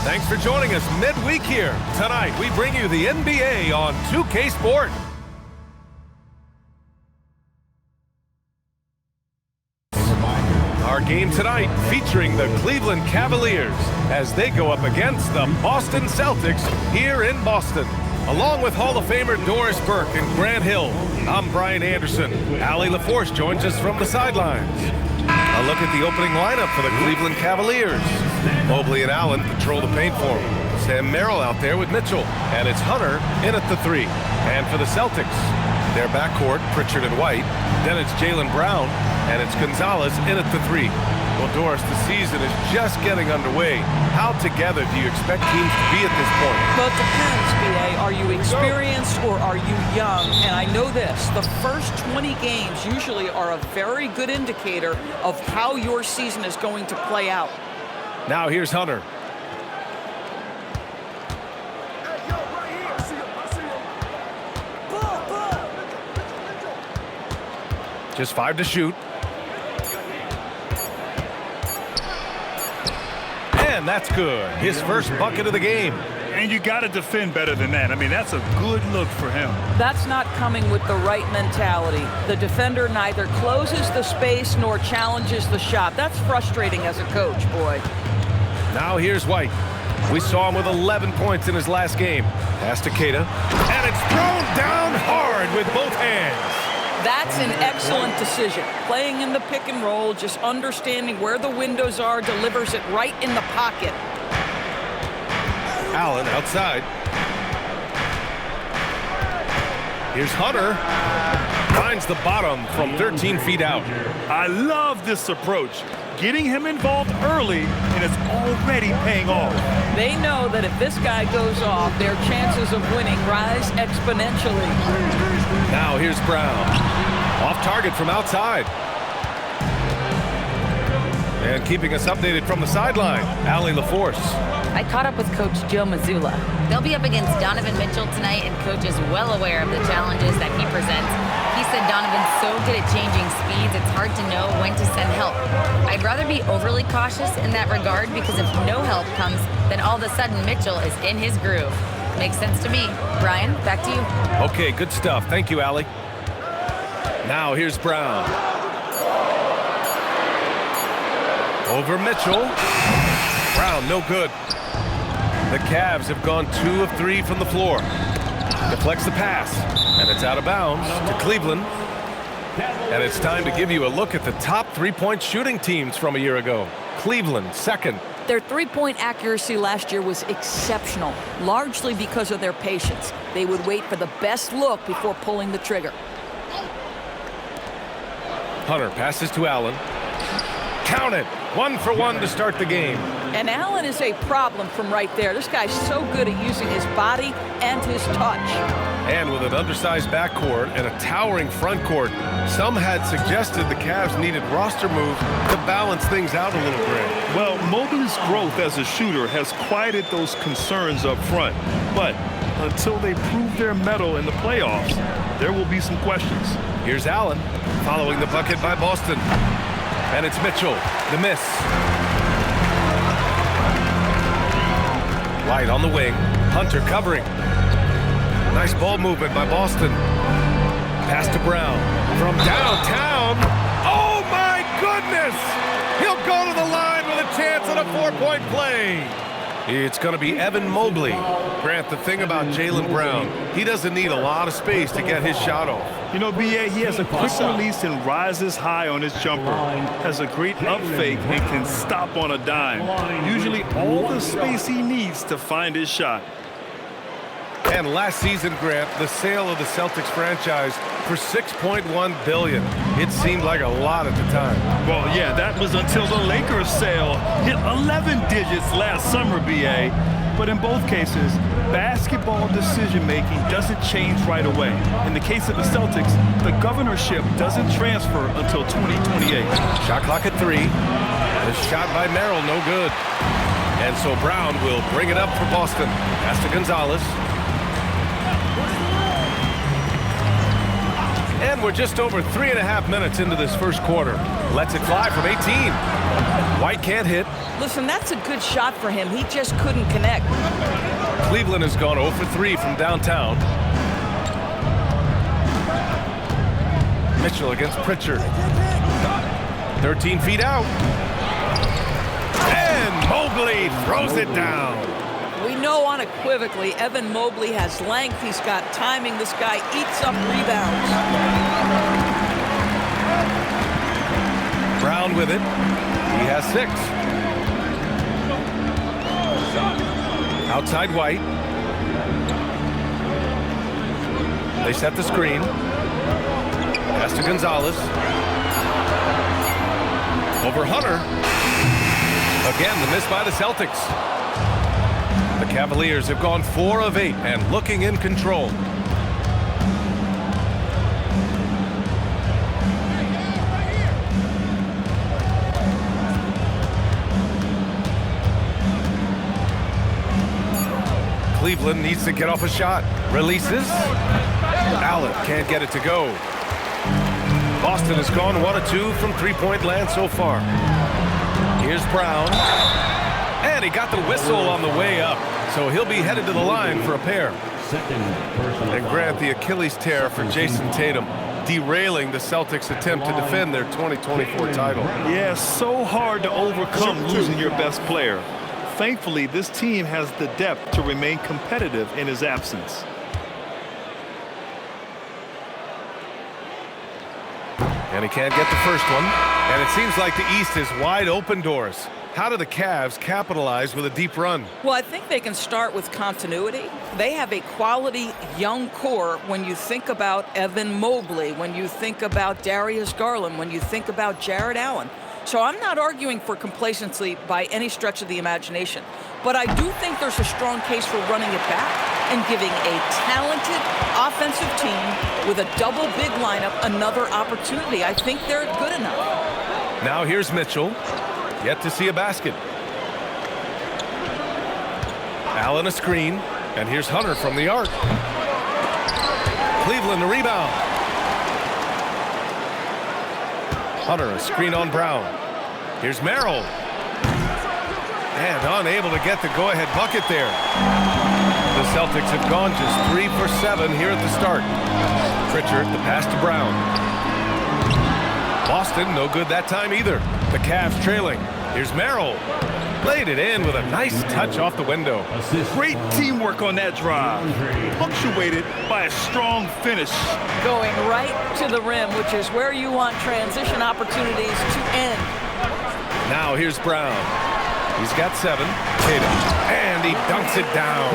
Thanks for joining us midweek here. Tonight, we bring you the NBA on 2K Sport. Our game tonight featuring the Cleveland Cavaliers as they go up against the Boston Celtics here in Boston. Along with Hall of Famer Doris Burke and Grant Hill, I'm Brian Anderson. Allie LaForce joins us from the sidelines. A look at the opening lineup for the Cleveland Cavaliers. Mobley and Allen patrol the paint for him. Sam Merrill out there with Mitchell. And it's Hunter in at the 3. And for the Celtics, their backcourt, Pritchard and White. Then it's Jaylen Brown, and it's Gonzalez in at the 3. Well, Doris, the season is just getting underway. How together do you expect teams to be at this point? Well, it depends, B.A. Are you experienced or are you young? And I know this, the first 20 games usually are a very good indicator of how your season is going to play out. Now here's Hunter. Just 5 to shoot. And that's good. His first bucket of the game. And you got to defend better than that. I mean, that's a good look for him. That's not coming with the right mentality. The defender neither closes the space nor challenges the shot. That's frustrating as a coach, boy. Now here's White. We saw him with 11 points in his last game. Pass to Keita. And it's thrown down hard with both hands. That's an excellent decision. Playing in the pick and roll, just understanding where the windows are, delivers it right in the pocket. Allen outside. Here's Hunter. Finds the bottom from 13 feet out. I love this approach. Getting him involved early, and it's already paying off. They know that if this guy goes off, their chances of winning rise exponentially. Now here's Brown. Off target from outside. And keeping us updated from the sideline, Allie LaForce. I caught up with Coach Joe Mazzulla. They'll be up against Donovan Mitchell tonight, and Coach is well aware of the challenges that he presents. He said Donovan's so good at changing speeds, it's hard to know when to send help. I'd rather be overly cautious in that regard because if no help comes, then all of a sudden Mitchell is in his groove. Makes sense to me. Brian, back to you. Okay, good stuff. Thank you, Allie. Now here's Brown. Over Mitchell. Brown, no good. The Cavs have gone 2 of 3 from the floor. Deflects the pass, and it's out of bounds to Cleveland. And it's time to give you a look at the top three-point shooting teams from a year ago. Cleveland, second. Their three-point accuracy last year was exceptional, largely because of their patience. They would wait for the best look before pulling the trigger. Hunter passes to Allen. Count it. 1 for 1 to start the game. And Allen is a problem from right there. This guy's so good at using his body and his touch. And with an undersized backcourt and a towering front court, some had suggested the Cavs needed roster moves to balance things out a little bit. Well, Mobley's growth as a shooter has quieted those concerns up front. But until they prove their mettle in the playoffs, there will be some questions. Here's Allen following the bucket by Boston. And it's Mitchell, the miss. White on the wing, Hunter covering. Nice ball movement by Boston. Pass to Brown from downtown. Oh my goodness! He'll go to the line with a chance at a 4-point play. It's going to be Evan Mobley. Grant, the thing about Jaylen Brown, he doesn't need a lot of space to get his shot off. You know, B.A., he has a quick release and rises high on his jumper. Has a great up fake and can stop on a dime. Usually all the space he needs to find his shot. And last season, Grant, the sale of the Celtics franchise for $6.1 billion. It seemed like a lot at the time. Well, yeah, that was until the Lakers sale hit 11 digits last summer, B.A. But in both cases, basketball decision-making doesn't change right away. In the case of the Celtics, the governorship doesn't transfer until 2028. Shot clock at 3. The shot by Merrill, no good. And so Brown will bring it up for Boston. Pass to Gonzalez. And we're just over 3.5 minutes into this first quarter. Lets it fly from 18. White can't hit. Listen, that's a good shot for him. He just couldn't connect. Cleveland has gone 0 for 3 from downtown. Mitchell against Pritchard. 13 feet out. And Mobley throws it down. We know unequivocally Evan Mobley has length. He's got timing. This guy eats up rebounds. Brown with it. He has 6. Outside White. They set the screen. Pass to Gonzalez. Over Hunter. Again, the miss by the Celtics. The Cavaliers have gone 4 of 8 and looking in control. Cleveland needs to get off a shot. Releases. Allen can't get it to go. Boston has gone 1 of 2 from three-point land so far. Here's Brown. And he got the whistle on the way up. So he'll be headed to the line for a pair. And Grant, the Achilles tear for Jason Tatum, derailing the Celtics' attempt to defend their 2024 title. Yeah, so hard to overcome losing your best player. Thankfully, this team has the depth to remain competitive in his absence. And he can't get the first one. And it seems like the East is wide open doors. How do the Cavs capitalize with a deep run? Well, I think they can start with continuity. They have a quality young core when you think about Evan Mobley, when you think about Darius Garland, when you think about Jared Allen. So I'm not arguing for complacency by any stretch of the imagination. But I do think there's a strong case for running it back and giving a talented offensive team with a double big lineup another opportunity. I think they're good enough. Now here's Mitchell. Yet to see a basket. Allen a screen. And here's Hunter from the arc. Cleveland the rebound. Hunter a screen on Brown. Here's Merrill. And unable to get the go-ahead bucket there. The Celtics have gone just 3 for 7 here at the start. Pritchard the pass to Brown. Boston no good that time either. The Cavs trailing. Here's Merrill. Laid it in with a nice touch off the window. Great teamwork on that drive. Punctuated by a strong finish. Going right to the rim, which is where you want transition opportunities to end. Now here's Brown. He's got 7. Tatum. And he dunks it down.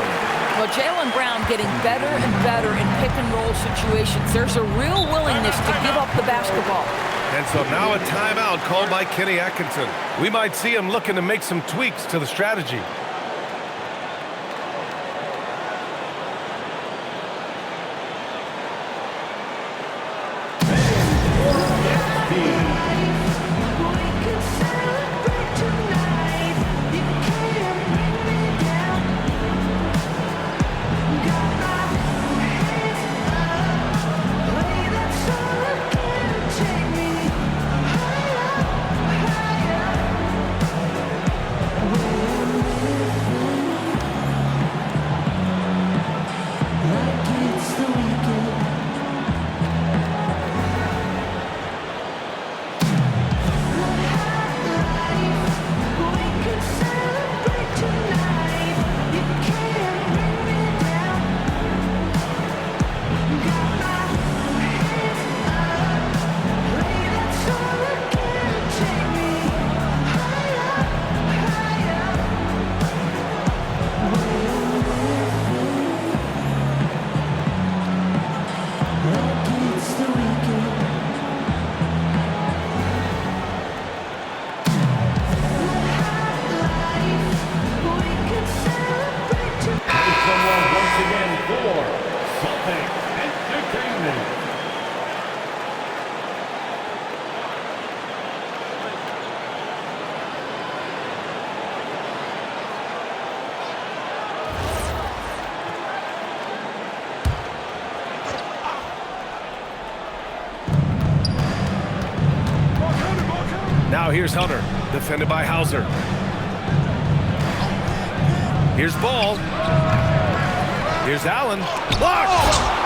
Well, Jaylen Brown getting better and better in pick-and-roll situations. There's a real willingness to give up the basketball. And so now a timeout called by Kenny Atkinson. We might see him looking to make some tweaks to the strategy. Now here's Hunter. defended by Hauser. Here's Ball. Here's Allen. Blocked!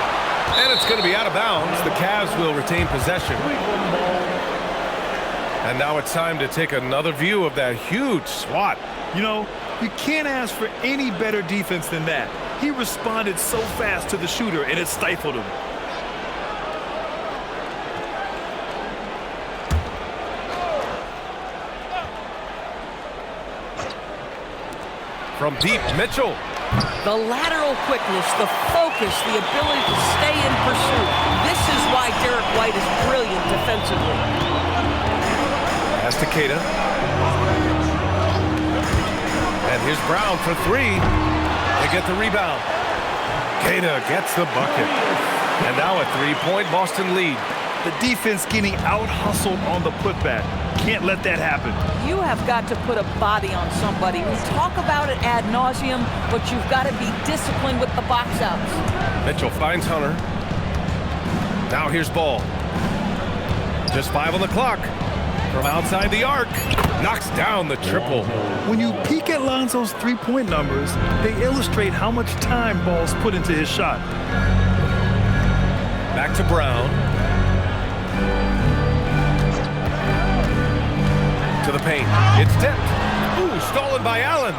And it's going to be out of bounds. The Cavs will retain possession. And now it's time to take another view of that huge swat. You know, you can't ask for any better defense than that. He responded so fast to the shooter, and it stifled him. From deep, Mitchell. The lateral quickness, the focus, the ability to stay in pursuit. This is why Derek White is brilliant defensively. Pass to Queta. And here's Brown for three. They get the rebound. Queta gets the bucket. And now a three-point Boston lead. The defense getting out-hustled on the putback. Can't let that happen. You have got to put a body on somebody. We talk about it ad nauseum, but you've got to be disciplined with the box outs. Mitchell finds Hunter. Now here's Ball. Just 5 on the clock. From outside the arc. Knocks down the triple. When you peek at Lonzo's three-point numbers, they illustrate how much time Ball's put into his shot. Back to Brown. To the paint. It's tipped. Ooh, stolen by Allen.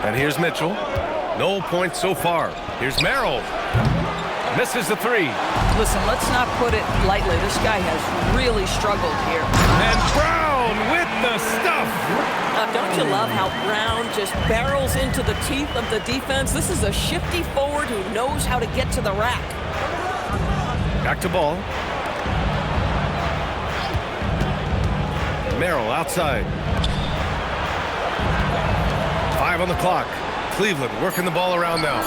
And here's Mitchell. No points so far. Here's Merrill. Misses the three. Listen, let's not put it lightly. This guy has really struggled here. And Brown with the stuff. Don't you love how Brown just barrels into the teeth of the defense? This is a shifty forward who knows how to get to the rack. Back to Ball. Merrill outside. 5 on the clock. Cleveland working the ball around now.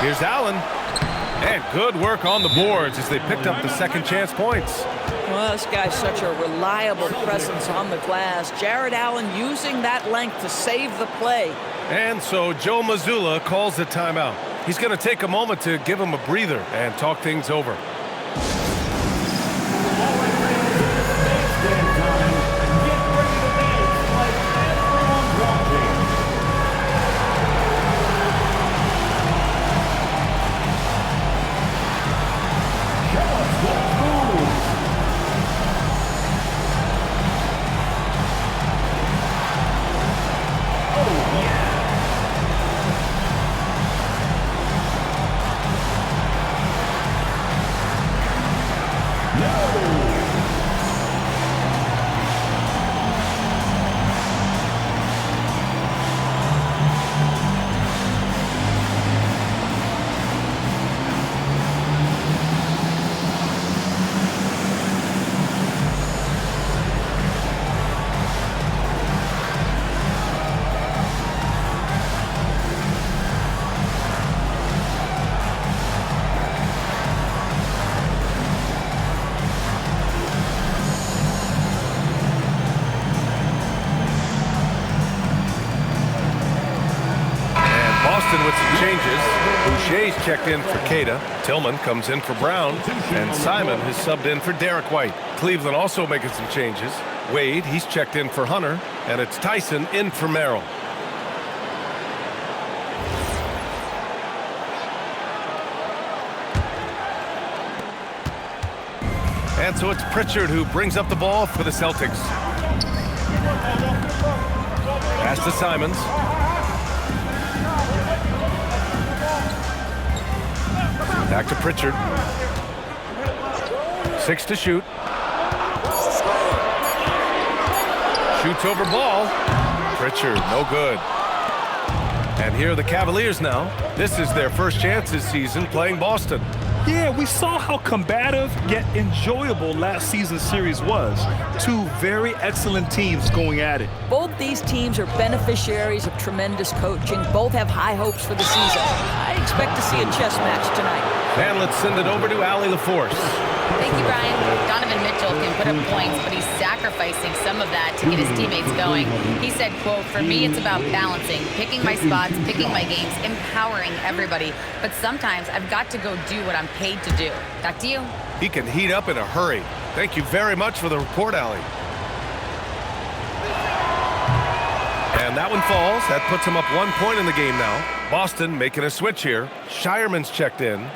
Here's Allen. And good work on the boards as they picked up the second chance points. Well, this guy's such a reliable presence on the glass. Jared Allen using that length to save the play. And so Joe Mazzulla calls the timeout. He's going to take a moment to give him a breather and talk things over. With some changes. Boucher's checked in for Queta. Tillman comes in for Brown. And Simon has subbed in for Derek White. Cleveland also making some changes. Wade, he's checked in for Hunter. And it's Tyson in for Merrill. And so it's Pritchard who brings up the ball for the Celtics. Pass to Simons. Back to Pritchard. 6 to shoot. Shoots over Ball. Pritchard, no good. And here are the Cavaliers now. This is their first chance this season playing Boston. Yeah, we saw how combative yet enjoyable last season's series was. Two very excellent teams going at it. Both these teams are beneficiaries of tremendous coaching. Both have high hopes for the season. I expect to see a chess match tonight. And let's send it over to Allie LaForce. Thank you, Brian. Donovan Mitchell can put up points, but he's sacrificing some of that to get his teammates going. He said, quote, "For me, it's about balancing, picking my spots, picking my games, empowering everybody. But sometimes I've got to go do what I'm paid to do." Back to you. He can heat up in a hurry. Thank you very much for the report, Allie. And that one falls. That puts him up 1 point in the game now. Boston making a switch here. Shireman's checked in.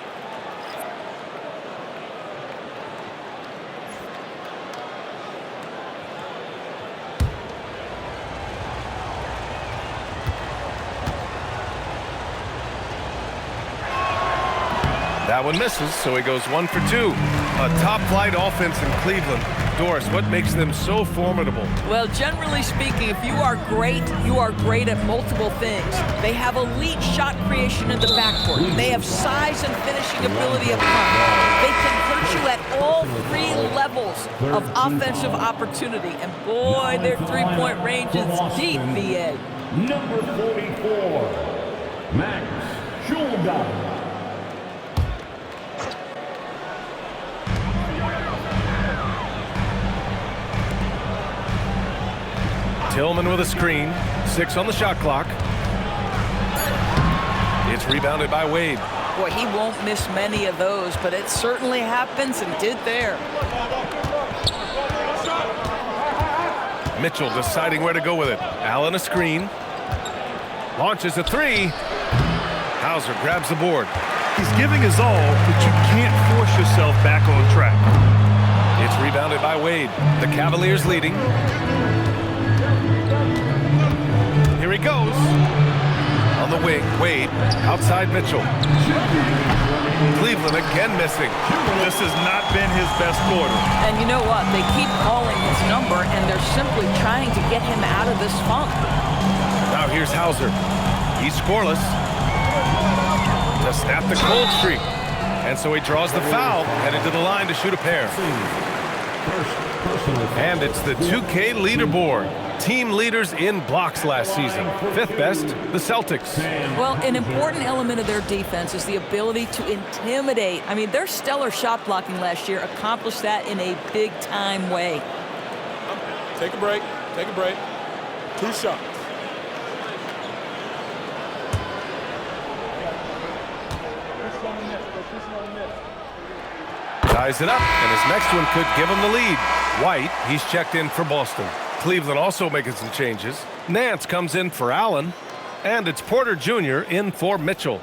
That one misses, so he goes 1 for 2. A top-flight offense in Cleveland. Doris, what makes them so formidable? Well, generally speaking, if you are great at multiple things. They have elite shot creation in the backcourt. They have size and finishing ability up front. They can hurt you at all 3 levels of offensive opportunity. And boy, their three-point range is deep, VA. Number 44, Max Schulga. Tillman with a screen. 6 on the shot clock. It's rebounded by Wade. Boy, he won't miss many of those, but it certainly happens and did there. Mitchell deciding where to go with it. Allen a screen. Launches a 3. Hauser grabs the board. He's giving his all, but you can't force yourself back on track. It's rebounded by Wade. The Cavaliers leading. Here he goes. On the wing, Wade. Outside Mitchell. Cleveland again missing. This has not been his best quarter. And you know what? They keep calling his number, and they're simply trying to get him out of this funk. Now here's Hauser. He's scoreless. To snap the cold streak. And so he draws the foul, headed to the line to shoot a pair. And it's the 2K leaderboard. Team leaders in blocks last season. 5th best, the Celtics. Well, an important element of their defense is the ability to intimidate. I mean, their stellar shot blocking last year accomplished that in a big-time way. Take a break. Take a break. 2 shots. Ties it up, and his next one could give him the lead. White, he's checked in for Boston. Cleveland also making some changes. Nance comes in for Allen, and it's Porter Jr. in for Mitchell.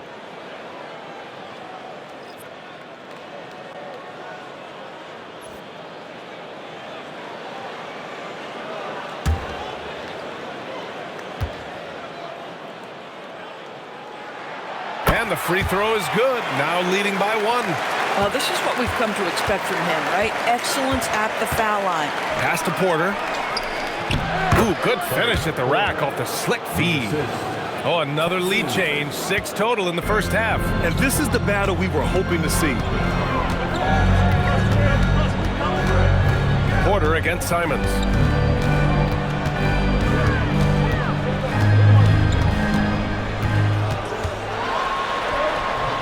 And the free throw is good, now leading by 1. This is what we've come to expect from him, right? Excellence at the foul line. Pass to Porter. Ooh, good finish at the rack off the slick feed. Oh, another lead change. 6 total in the first half. And this is the battle we were hoping to see. Porter against Simons.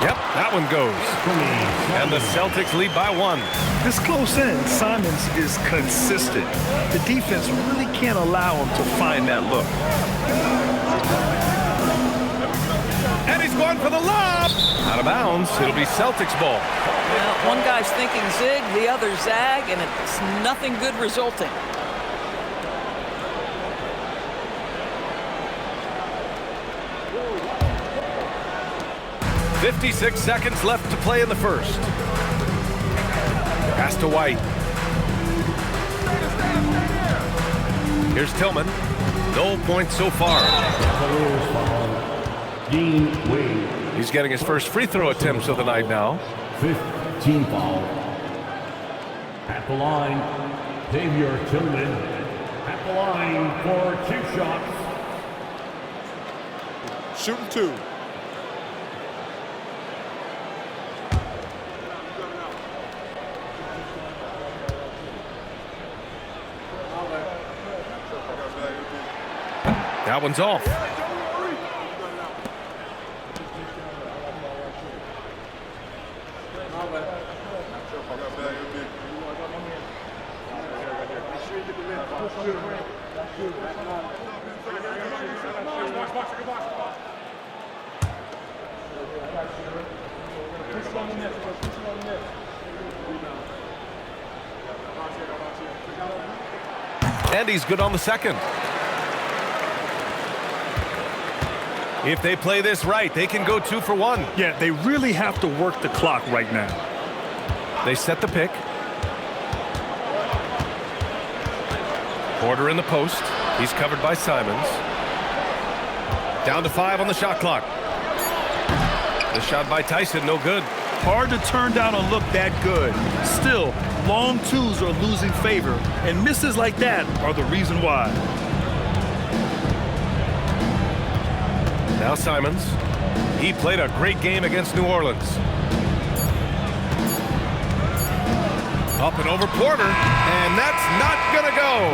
Yep, that one goes. And the Celtics lead by 1. This close in, Simons is consistent. The defense really can't allow him to find that look. And he's going for the lob. Out of bounds. It'll be Celtics ball. Well, one guy's thinking zig, the other zag, and it's nothing good resulting. .56 seconds left to play in the first. Pass to White. Here's Tillman. No points so far. Dean Wade. He's getting his first free throw attempts of the night now. 5th team foul. At the line, Xavier Tillman. At the line for 2 shots. Shooting 2. That one's off. And he's good on the second. If they play this right, they can go 2 for 1. Yeah, they really have to work the clock right now. They set the pick. Porter in the post. He's covered by Simons. Down to 5 on the shot clock. The shot by Tyson, no good. Hard to turn down a look that good. Still, long twos are losing favor, and misses like that are the reason why. Now Simons. He played a great game against New Orleans. Up and over Porter, and that's not gonna go.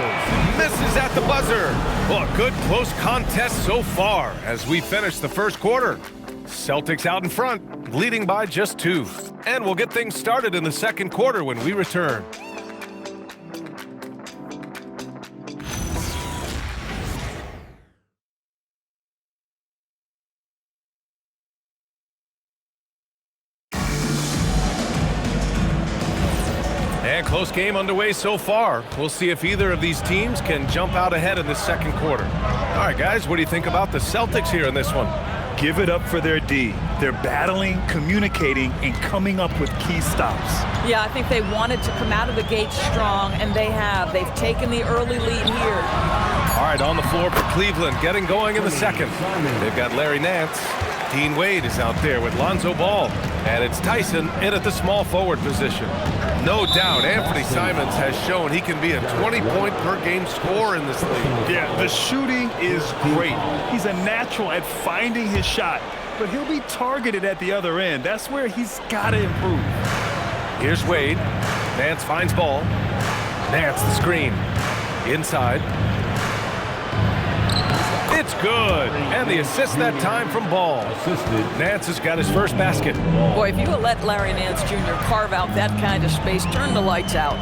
Misses at the buzzer. Well, a good close contest so far as we finish the first quarter. Celtics out in front, leading by just 2. And we'll get things started in the second quarter when we return. And close game underway so far. We'll see if either of these teams can jump out ahead in the second quarter. All right, guys, what do you think about the Celtics here in this one? Give it up for their D. They're battling, communicating, and coming up with key stops. Yeah, I think they wanted to come out of the gate strong, and they have. They've taken the early lead here. All right, on the floor for Cleveland, getting going in the second. They've got Larry Nance. Dean Wade is out there with Lonzo Ball. And it's Tyson in at the small forward position. No doubt, Anthony Simons has shown he can be a 20-point-per-game scorer in this league. Yeah, the shooting is great. He's a natural at finding his shot, but he'll be targeted at the other end. That's where he's got to improve. Here's Wade. Nance finds Ball. Nance the screen. Inside. It's good. And the assist that time from Ball. Nance has got his first basket. Boy, if you had let Larry Nance Jr. carve out that kind of space, turn the lights out.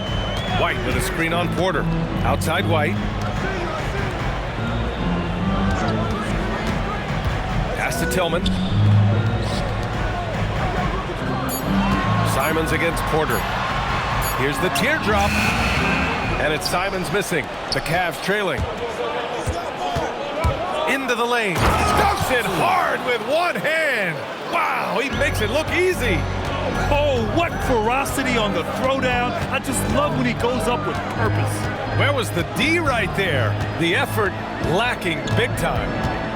White with a screen on Porter. Outside White. Pass to Tillman. Simons against Porter. Here's the teardrop. And it's Simons missing. The Cavs trailing. Into the lane. Dunks it hard with one hand. Wow, he makes it look easy. Oh, what ferocity on the throwdown. I just love when he goes up with purpose. Where was the D right there? The effort lacking big time.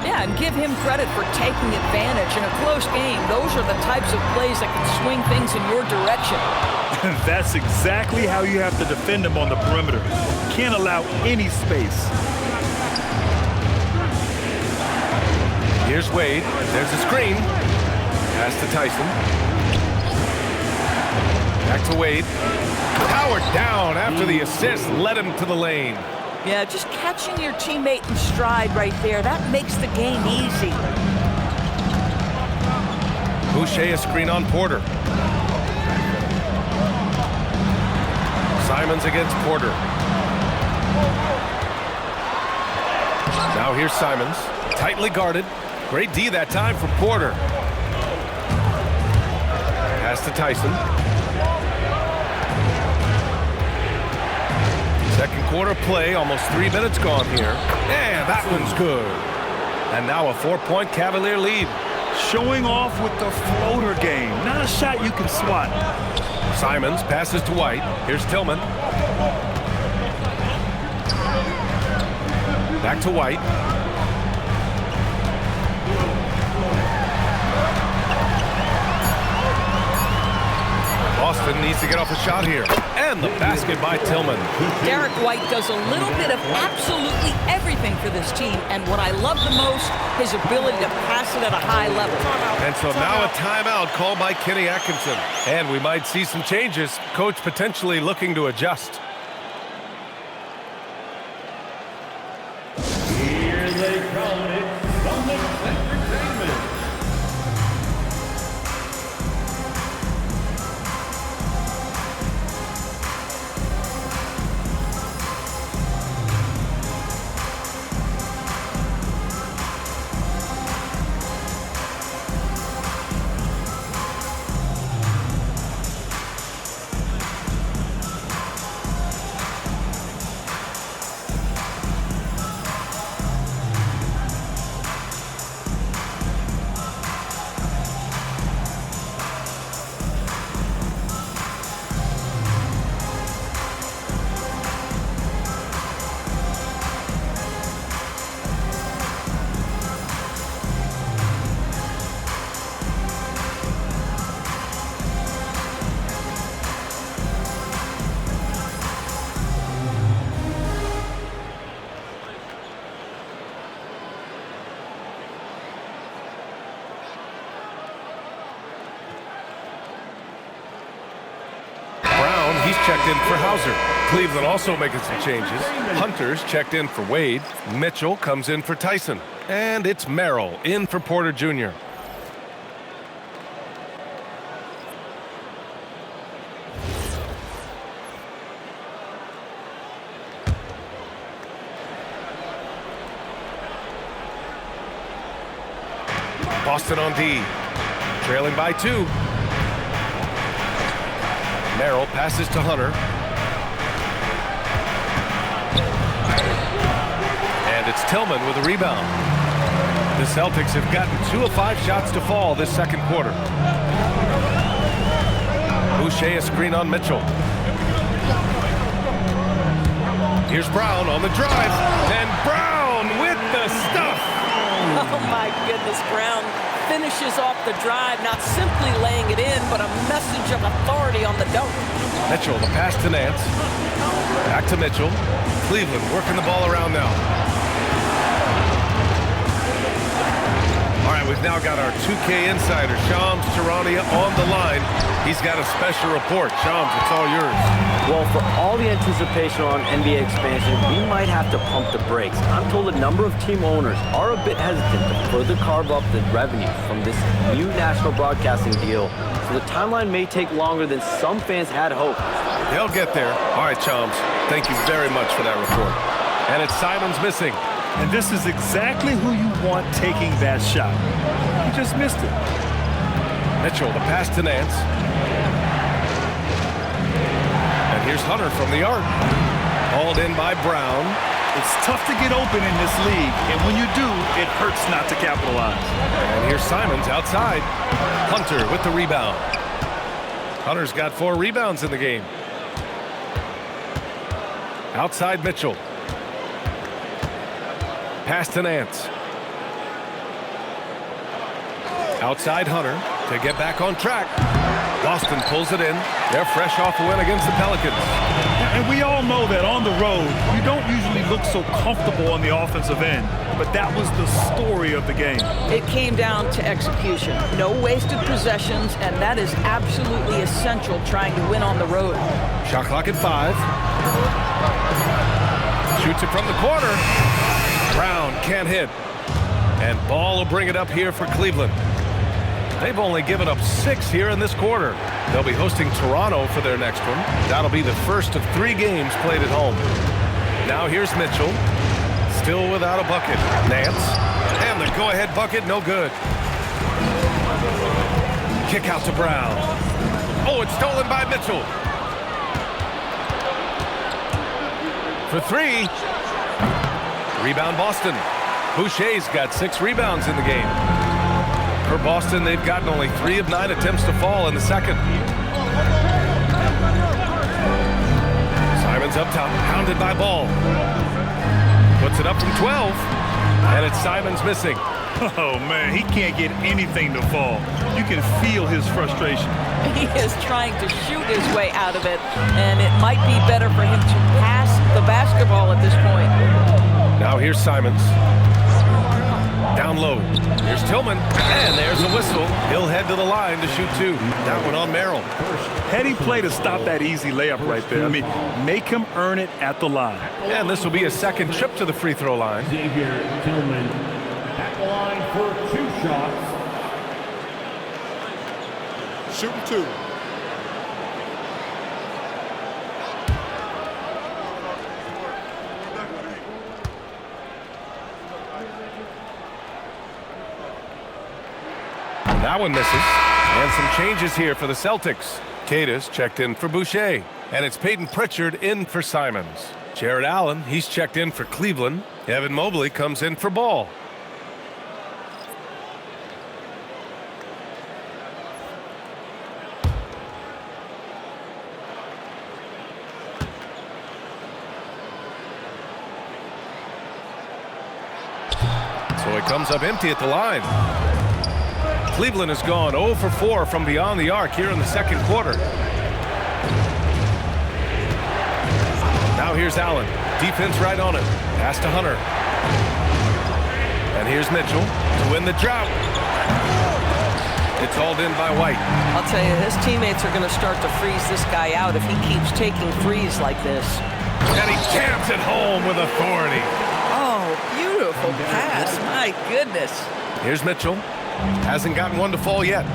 Yeah, and give him credit for taking advantage in a close game. Those are the types of plays that can swing things in your direction. That's exactly how you have to defend him on the perimeter. Can't allow any space. Here's Wade. There's a screen. Pass to Tyson. Back to Wade. Powered down after the assist led him to the lane. Yeah, just catching your teammate in stride right there, that makes the game easy. Boucher a screen on Porter. Simons against Porter. Now here's Simons. Tightly guarded. Great D that time from Porter. Pass to Tyson. Second quarter play, almost 3 minutes gone here. And that one's good. And now a 4-point Cavalier lead. Showing off with the floater game. Not a shot you can swat. Simons passes to White. Here's Tillman. Back to White. Boston needs to get off a shot here. And the basket by Tillman. Derek White does a little bit of absolutely everything for this team. And what I love the most, his ability to pass it at a high level. And so now a timeout called by Kenny Atkinson. And we might see some changes. Coach potentially looking to adjust. Here they come. It's Celtics Entertainment. checked in for Hauser. Cleveland also making some changes. Hunter's checked in for Wade. Mitchell comes in for Tyson. And it's Merrill in for Porter Jr. Boston on D. Trailing by 2. Merrill passes to Hunter. And it's Tillman with a rebound. The Celtics have gotten 2 of 5 shots to fall this second quarter. Boucher a screen on Mitchell. Here's Brown on the drive. And Brown with the stuff. Oh my goodness, Brown finishes off the drive, not simply laying it in, but a message of authority on the dunk. Mitchell, the pass to Nance. Back to Mitchell. Cleveland working the ball around now. All right, we've now got our 2K insider, Shams Charania, on the line. He's got a special report. Shams, it's all yours. Well, for all the anticipation on NBA expansion, we might have to pump the brakes. I'm told a number of team owners are a bit hesitant to further carve up the revenue from this new national broadcasting deal, so the timeline may take longer than some fans had hoped. They'll get there. All right, Shams, thank you very much for that report. And it's Simons missing. And this is exactly who you want taking that shot. He just missed it. Mitchell, the pass to Nance. And here's Hunter from the arc. Hauled in by Brown. It's tough to get open in this league, and when you do, it hurts not to capitalize. And here's Simons outside. Hunter with the rebound. Hunter's got 4 rebounds in the game. Outside Mitchell. Pass to Nance. Outside Hunter to get back on track. Boston pulls it in. They're fresh off a win against the Pelicans. And we all know that on the road, you don't usually look so comfortable on the offensive end. But that was the story of the game. It came down to execution. No wasted possessions, and that is absolutely essential trying to win on the road. Shot clock at 5. Shoots it from the corner. Brown can't hit. And Ball will bring it up here for Cleveland. They've only given up 6 here in this quarter. They'll be hosting Toronto for their next one. That'll be the first of 3 games played at home. Now here's Mitchell. Still without a bucket. Nance. And the go-ahead bucket, no good. Kick out to Brown. Oh, it's stolen by Mitchell. For 3. Rebound Boston. Boucher's got 6 rebounds in the game. For Boston, they've gotten only 3 of 9 attempts to fall in the second. Simons up top, pounded by Ball. Puts it up from 12, and it's Simons missing. Oh, man, he can't get anything to fall. You can feel his frustration. He is trying to shoot his way out of it, and it might be better for him to pass the basketball at this point. Now here's Simons. Down low. Here's Tillman. And there's a whistle. He'll head to the line to shoot 2. That one on Merrill. Heady play to stop that easy layup right there. I mean, make him earn it at the line. And this will be a second trip to the free throw line. Xavier Tillman at the line for 2 shots. Shooting 2. That one misses. And some changes here for the Celtics. Cadiz checked in for Boucher. And it's Peyton Pritchard in for Simons. Jared Allen, he's checked in for Cleveland. Evan Mobley comes in for Ball. So it comes up empty at the line. Cleveland has gone 0 for 4 from beyond the arc here in the second quarter. Now here's Allen. Defense right on it. Pass to Hunter. And here's Mitchell to win the drought. It's hauled in by White. I'll tell you, his teammates are going to start to freeze this guy out if he keeps taking threes like this. And he jams it home with authority. Oh, beautiful pass. My goodness. Here's Mitchell. Hasn't gotten one to fall yet.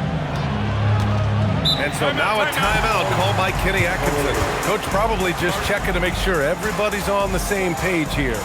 And so now a timeout called by Kenny Atkinson. Coach probably just checking to make sure everybody's on the same page here.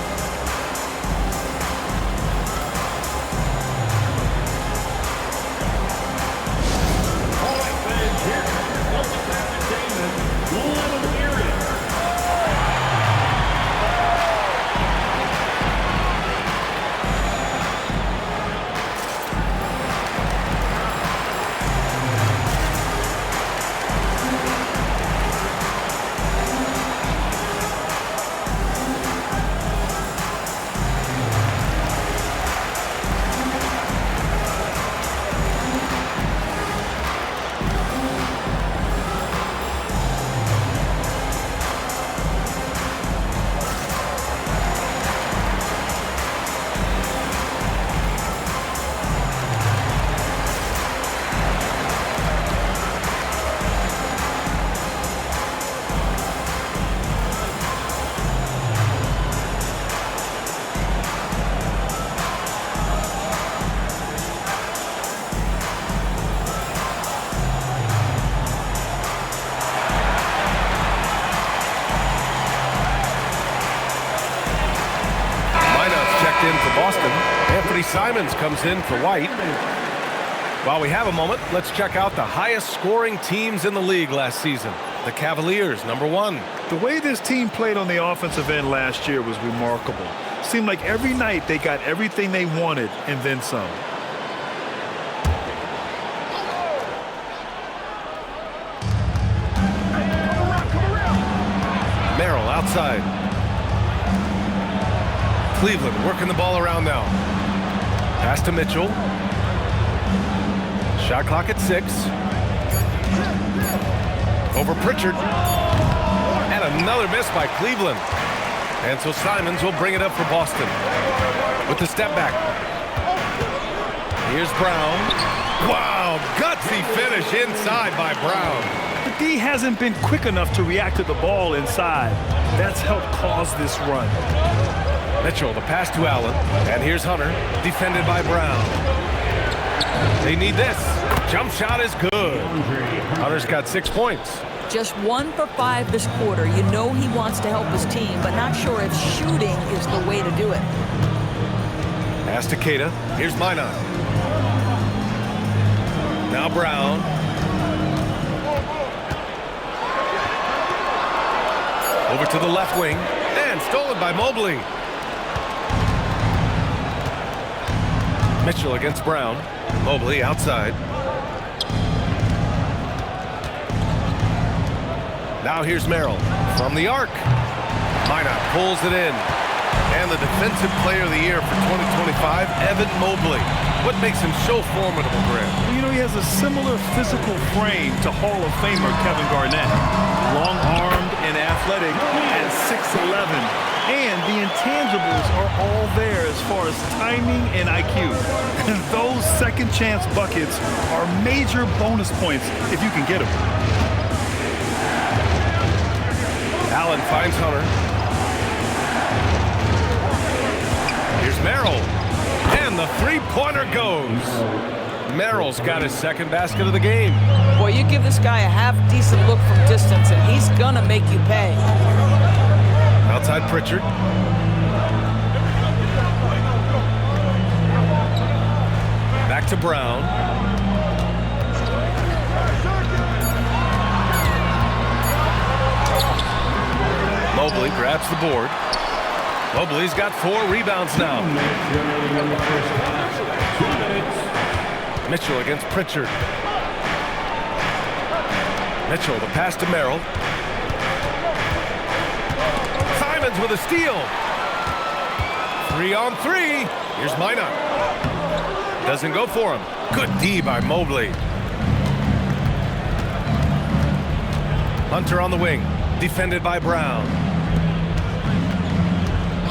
In for Boston. Anthony Simons comes in for White. While we have a moment, let's check out the highest scoring teams in the league last season. The Cavaliers, #1. The way this team played on the offensive end last year was remarkable. Seemed like every night they got everything they wanted and then some. Merrill outside. Cleveland working the ball around now. Pass to Mitchell. Shot clock at 6. Over Pritchard. And another miss by Cleveland. And so Simons will bring it up for Boston. With the step back. Here's Brown. Wow, gutsy finish inside by Brown. The D hasn't been quick enough to react to the ball inside. That's helped cause this run. Mitchell, the pass to Allen. And here's Hunter, defended by Brown. They need this. Jump shot is good. Hunter's got 6 points. Just 1 for 5 this quarter. You know he wants to help his team, but not sure if shooting is the way to do it. Pass to Keita. Here's Minot. Now Brown. Over to the left wing. And stolen by Mobley. Mitchell against Brown. Mobley outside. Now here's Merrill from the arc. Minot pulls it in. And the defensive player of the year for 2025, Evan Mobley. What makes him so formidable, Grant? You know, he has a similar physical frame to Hall of Famer Kevin Garnett. Long-armed and athletic at 6'11". And the intangibles are all there as far as timing and IQ. And those second chance buckets are major bonus points if you can get them. Allen finds Hunter. Here's Merrill. And the three-pointer goes. Merrill's got his second basket of the game. Boy, you give this guy a half-decent look from distance, and he's going to make you pay. Outside Pritchard. Back to Brown. Mobley grabs the board. Mobley's got 4 rebounds now. Mitchell against Pritchard. Mitchell, the pass to Merrill. Simons with a steal. 3-on-3. Here's Minot. Doesn't go for him. Good D by Mobley. Hunter on the wing. Defended by Brown.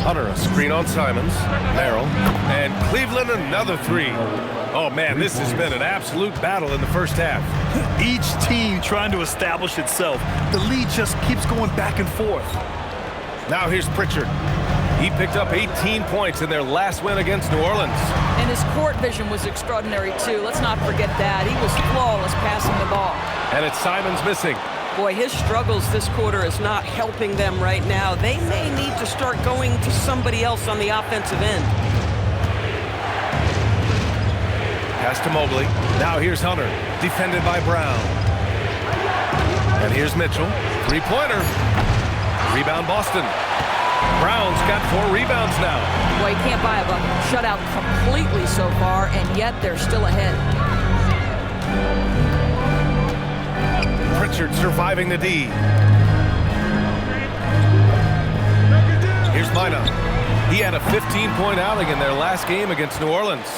Hunter, a screen on Simons. Merrill. And Cleveland, another three. Oh, man, this has been an absolute battle in the first half. Each team trying to establish itself. The lead just keeps going back and forth. Now here's Pritchard. He picked up 18 points in their last win against New Orleans. And his court vision was extraordinary, too. Let's not forget that. He was flawless passing the ball. And it's Simons missing. Boy, his struggles this quarter is not helping them right now. They may need to start going to somebody else on the offensive end. Pass to Mobley. Now here's Hunter, defended by Brown. And here's Mitchell. Three-pointer. Rebound Boston. Brown's got 4 rebounds now. Boy, you can't buy a shutout completely so far, and yet they're still ahead. Pritchard surviving the D. Here's Mina. He had a 15-point outing in their last game against New Orleans.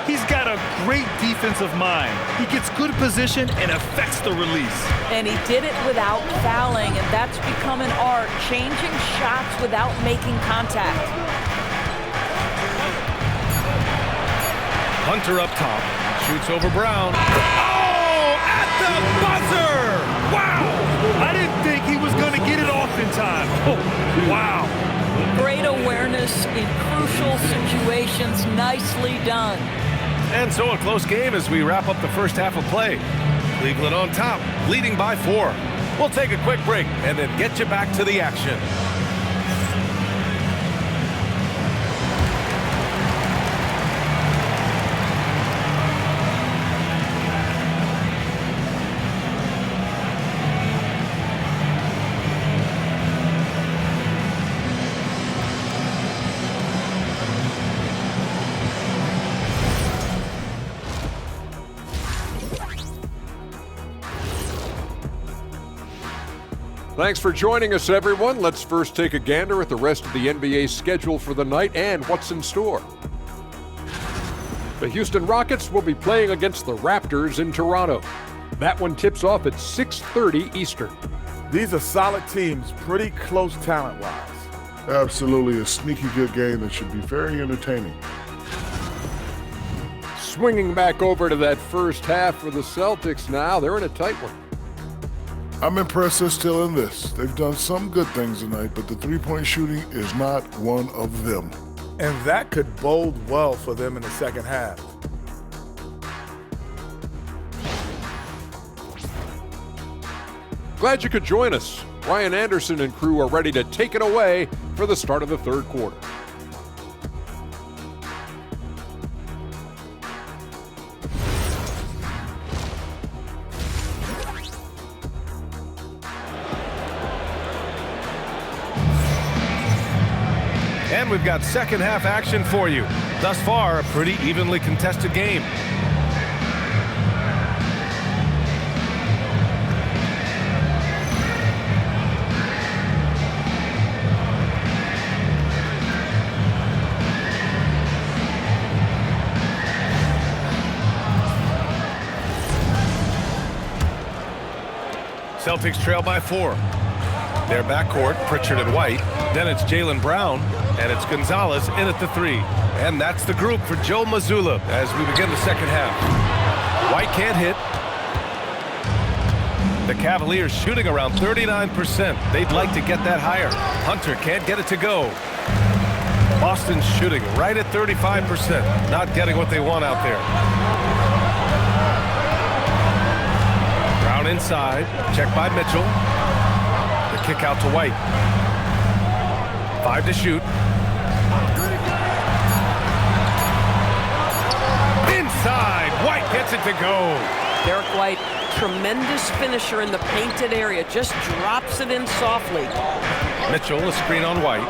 He's got a great defensive mind. He gets good position and affects the release. And he did it without fouling, and that's become an art, changing shots without making contact. Hunter up top, shoots over Brown. Oh, at the buzzer! Wow! I didn't think he was going to get it off in time. Oh, wow. Great awareness in crucial situations, nicely done. And so a close game as we wrap up the first half of play. Cleveland on top, leading by 4. We'll take a quick break and then get you back to the action. Thanks for joining us, everyone. Let's first take a gander at the rest of the NBA schedule for the night and what's in store. The Houston Rockets will be playing against the Raptors in Toronto. That one tips off at 6:30 Eastern. These are solid teams, pretty close talent-wise. Absolutely a sneaky good game that should be very entertaining. Swinging back over to that first half for the Celtics now. They're in a tight one. I'm impressed they're still in this. They've done some good things tonight, but the three-point shooting is not one of them. And that could bode well for them in the second half. Glad you could join us. Ryan Anderson and crew are ready to take it away for the start of the third quarter. And we've got second half action for you. Thus far, a pretty evenly contested game. Celtics trail by 4. Their backcourt, Pritchard and White. Then it's Jaylen Brown, and it's Gonzalez in at the 3. And that's the group for Joe Mazzulla as we begin the second half. White can't hit. The Cavaliers shooting around 39%. They'd like to get that higher. Hunter can't get it to go. Boston's shooting right at 35%. Not getting what they want out there. Brown inside. Checked by Mitchell. The kick out to White. 5 to shoot. Inside. White gets it to go. Derek White, tremendous finisher in the painted area, just drops it in softly. Mitchell, a screen on White.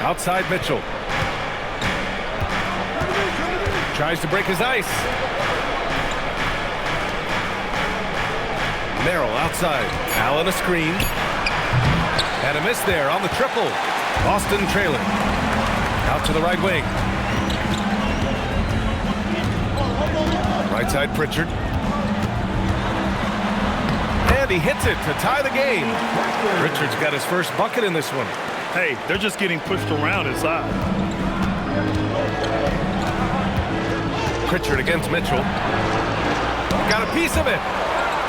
Outside Mitchell. Tries to break his ice. Merrill outside. Allen a screen. And a miss there on the triple. Boston trailing. Out to the right wing. Right side Pritchard. And he hits it to tie the game. Pritchard's got his first bucket in this one. Hey, they're just getting pushed around inside. Pritchard against Mitchell. Got a piece of it.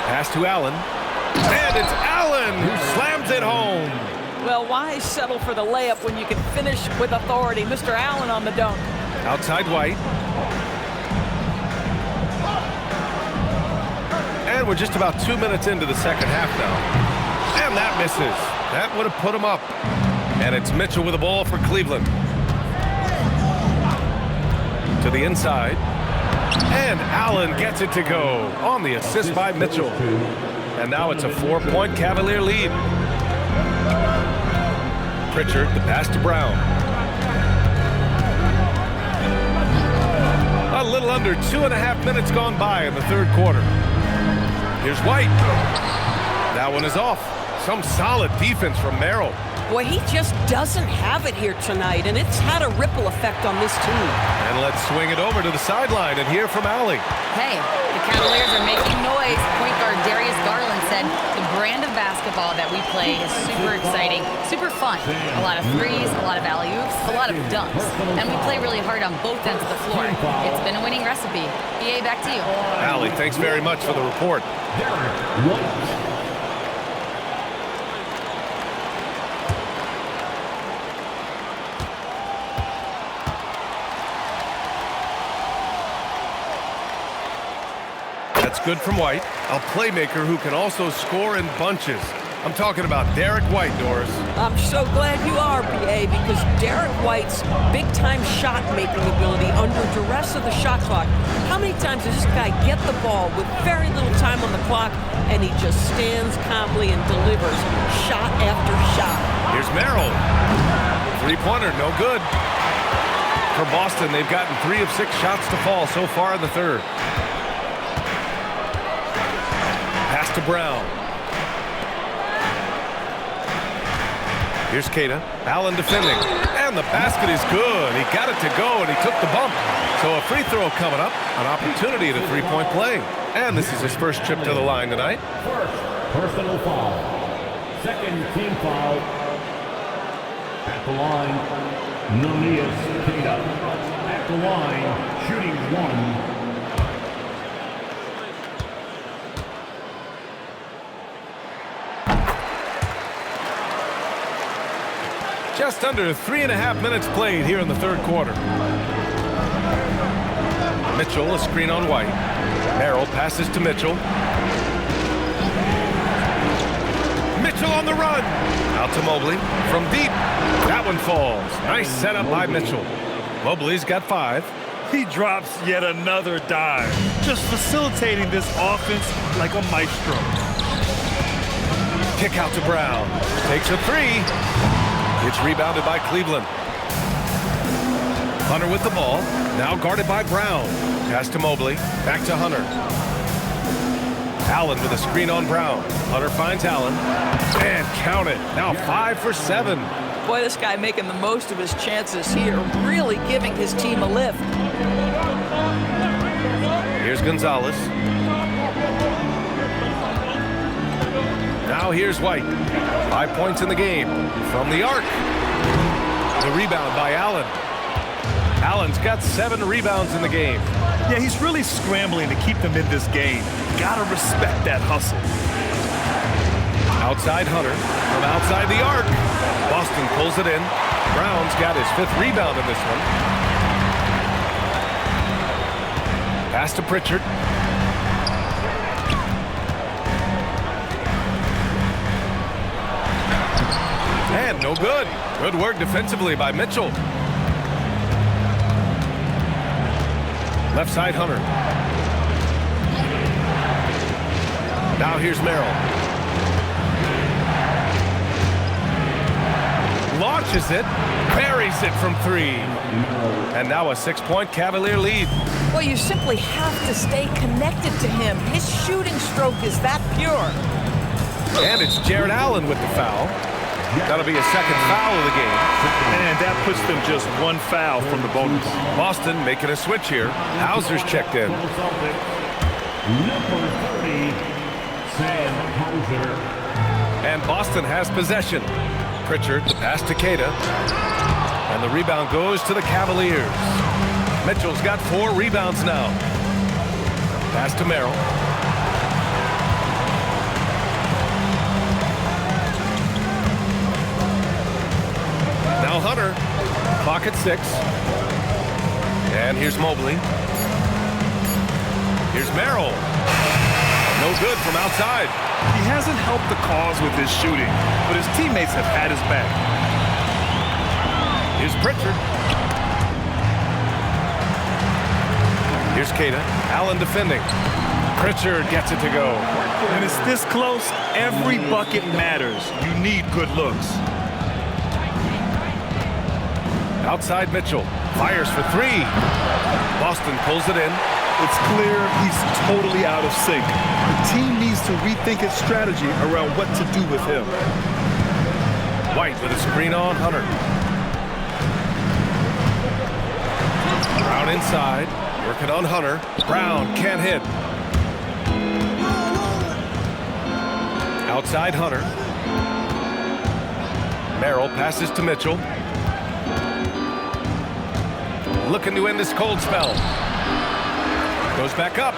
Pass to Allen. And it's Allen who slams it home. Well, why settle for the layup when you can finish with authority? Mr. Allen on the dunk. Outside White. And we're just about 2 minutes into the second half now. And that misses. That would have put him up. And it's Mitchell with the ball for Cleveland. To the inside. And Allen gets it to go on the assist by Mitchell. And now it's a 4-point Cavalier lead. Pritchard, the pass to Brown. A little under 2.5 minutes gone by in the third quarter. Here's White. That one is off. Some solid defense from Merrill. Boy, he just doesn't have it here tonight, and it's had a ripple effect on this team. And let's swing it over to the sideline and hear from Allie. Hey, the Cavaliers are making noise. Point guard Darius Garland said the brand of basketball that we play is super exciting, super fun. A lot of threes, a lot of alley-oops, a lot of dunks. And we play really hard on both ends of the floor. It's been a winning recipe. EA, back to you. Allie, thanks very much for the report. That's good from White, a playmaker who can also score in bunches. I'm talking about Derek White, Doris. I'm so glad you are, BA, because Derek White's big-time shot-making ability under duress of the shot clock. How many times does this guy get the ball with very little time on the clock, and he just stands calmly and delivers shot after shot? Here's Merrill. Three-pointer, no good. For Boston, they've gotten 3 of 6 shots to fall so far in the third. Pass to Brown. Here's Keita. Allen defending. And the basket is good. He got it to go, and he took the bump. So a free throw coming up. An opportunity at a three-point play. And this is his first trip to the line tonight. First personal foul. Second team foul. At the line, Nonius Keita. At the line, shooting 1. Just under 3.5 minutes played here in the third quarter. Mitchell, a screen on White. Merrill passes to Mitchell. Mitchell on the run. Out to Mobley from deep. That one falls. Nice setup by Mitchell. Mobley's got 5. He drops yet another dive, just facilitating this offense like a maestro. Kick out to Brown. Takes a 3. It's rebounded by Cleveland. Hunter with the ball. Now guarded by Brown. Pass to Mobley. Back to Hunter. Allen with a screen on Brown. Hunter finds Allen. And count it. Now 5 for 7. Boy, this guy making the most of his chances here, really giving his team a lift. Here's Gonzalez. Now here's White. 5 points in the game from the arc. The rebound by Allen. Allen's got 7 rebounds in the game. Yeah, he's really scrambling to keep them in this game. Gotta respect that hustle. Outside Hunter from outside the arc. Boston pulls it in. Brown's got his 5th rebound in this one. Pass to Pritchard. And no good. Good work defensively by Mitchell. Left side Hunter. Now here's Merrill. Launches it. Buries it from 3. And now a 6-point Cavalier lead. Well, you simply have to stay connected to him. His shooting stroke is that pure. And it's Jared Allen with the foul. That'll be a 2nd foul of the game. And that puts them just 1 foul from the bonus. Boston making a switch here. Hauser's checked in. Number 30, Sam Hauser. And Boston has possession. Pritchard, the pass to Queta. And the rebound goes to the Cavaliers. Mitchell's got 4 rebounds now. Pass to Merrill. Now Hunter. Clock at 6. And here's Mobley. Here's Merrill. No good from outside. He hasn't helped the cause with his shooting, but his teammates have had his back. Here's Pritchard. Here's Queta. Allen defending. Pritchard gets it to go. When it's this close, every bucket matters. You need good looks. Outside Mitchell. Fires for 3. Boston pulls it in. It's clear he's totally out of sync. The team needs to rethink its strategy around what to do with him. White with a screen on Hunter. Brown inside. Working on Hunter. Brown can't hit. Outside Hunter. Merrill passes to Mitchell. Looking to end this cold spell. Goes back up.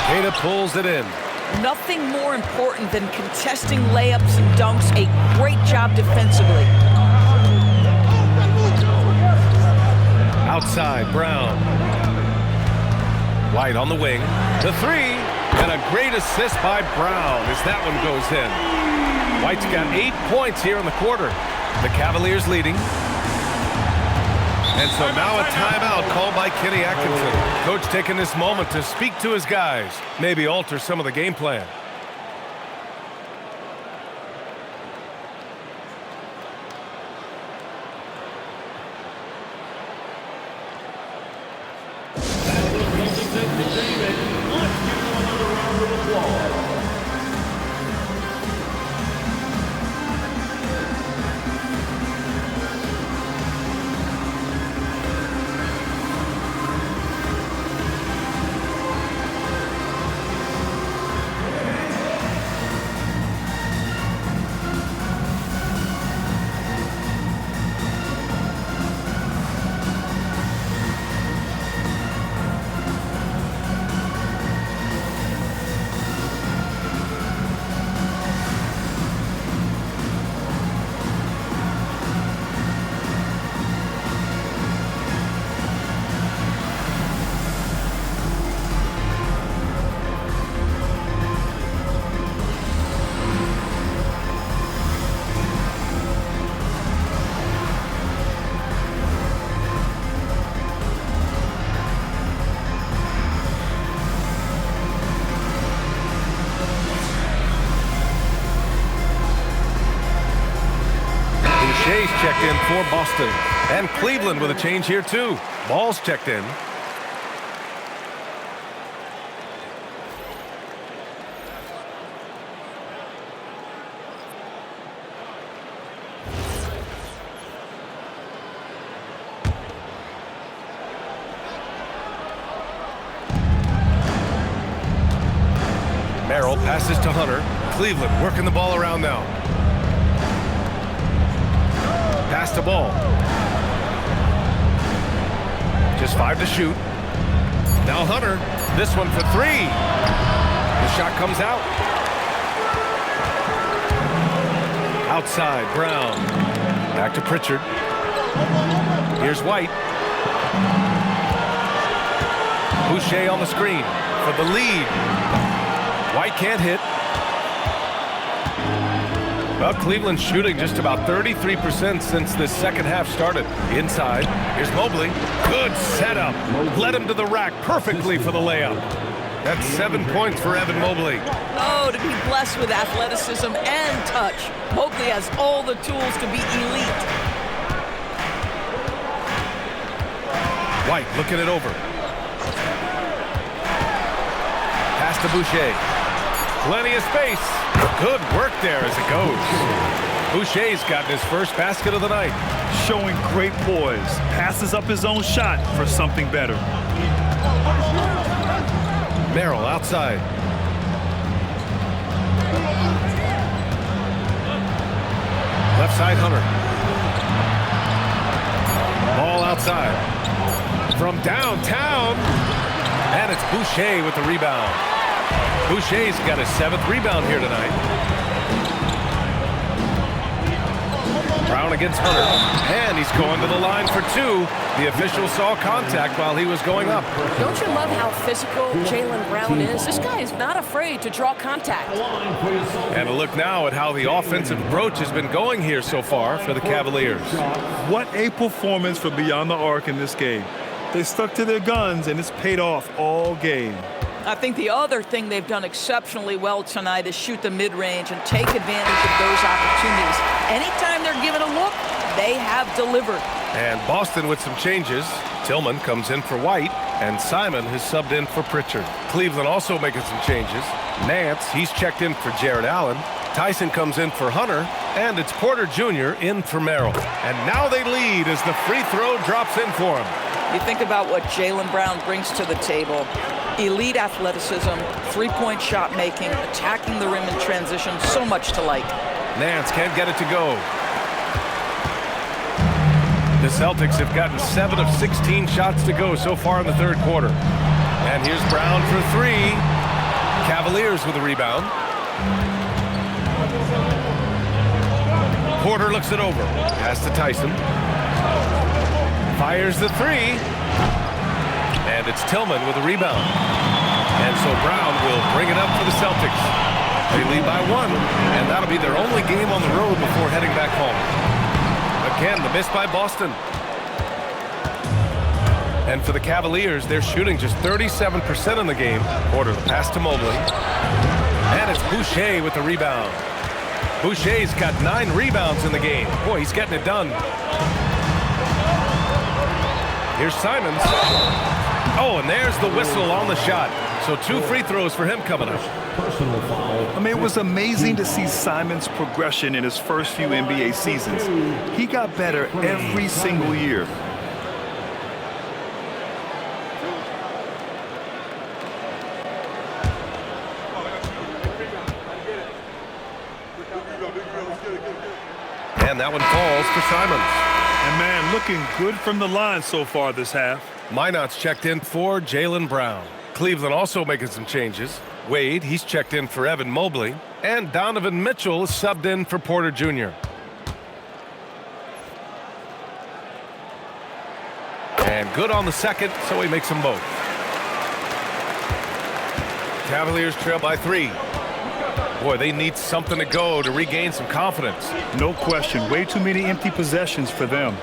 Queta pulls it in. Nothing more important than contesting layups and dunks. A great job defensively. Outside, Brown. White on the wing. The 3. And a great assist by Brown as that one goes in. White's got 8 points here in the quarter. The Cavaliers leading. And so now a timeout called by Kenny Atkinson. Coach taking this moment to speak to his guys. Maybe alter some of the game plan. Shea's checked in for Boston. And Cleveland with a change here, too. Ball's checked in. Merrill passes to Hunter. Cleveland working the ball around now. Pass the ball. Just 5 to shoot. Now Hunter. This one for 3. The shot comes out. Outside, Brown. Back to Pritchard. Here's White. Boucher on the screen for the lead. White can't hit. Well, Cleveland's shooting just about 33% since the second half started. Inside, here's Mobley. Good setup. Led him to the rack perfectly for the layup. That's 7 points for Evan Mobley. Oh, to be blessed with athleticism and touch. Mobley has all the tools to be elite. White looking it over. Pass to Boucher. Plenty of space. Good work there as it goes. Boucher's gotten his first basket of the night. Showing great poise. Passes up his own shot for something better. Merrill outside. Left side, Hunter. Ball outside. From downtown. And it's Boucher with the rebound. Boucher's got his 7th rebound here tonight. Brown against Hunter. And he's going to the line for 2. The official saw contact while he was going up. Don't you love how physical Jaylen Brown is? This guy is not afraid to draw contact. And a look now at how the offensive approach has been going here so far for the Cavaliers. What a performance for beyond the arc in this game. They stuck to their guns, and it's paid off all game. I think the other thing they've done exceptionally well tonight is shoot the mid-range and take advantage of those opportunities. Anytime they're given a look, they have delivered. And Boston with some changes. Tillman comes in for White, and Simon has subbed in for Pritchard. Cleveland also making some changes. Nance, he's checked in for Jared Allen. Tyson comes in for Hunter, and it's Porter Jr. in for Merrill. And now they lead as the free throw drops in for him. You think about what Jaylen Brown brings to the table. Elite athleticism, three-point shot making, attacking the rim in transition, so much to like. Nance can't get it to go. The Celtics have gotten 7 of 16 shots to go so far in the 3rd quarter. And here's Brown for 3. Cavaliers with a rebound. Porter looks it over. Pass to Tyson. Fires the 3. And it's Tillman with a rebound. And so Brown will bring it up for the Celtics. They lead by 1. And that'll be their only game on the road before heading back home. Again, the miss by Boston. And for the Cavaliers, they're shooting just 37% in the game. Porter, the pass to Mobley. And it's Boucher with the rebound. Boucher's got 9 rebounds in the game. Boy, he's getting it done. Here's Simons. Oh, and there's the whistle on the shot. So 2 free throws for him coming up. Personal foul. I mean, it was amazing to see Simon's progression in his first few NBA seasons. He got better every single year. And that one falls for Simons. And man, looking good from the line so far this half. Minot's checked in for Jaylen Brown. Cleveland also making some changes. Wade, he's checked in for Evan Mobley. And Donovan Mitchell is subbed in for Porter Jr. And good on the second, so he makes them both. Cavaliers trail by 3. Boy, they need something to go to regain some confidence. No question. Way too many empty possessions for them.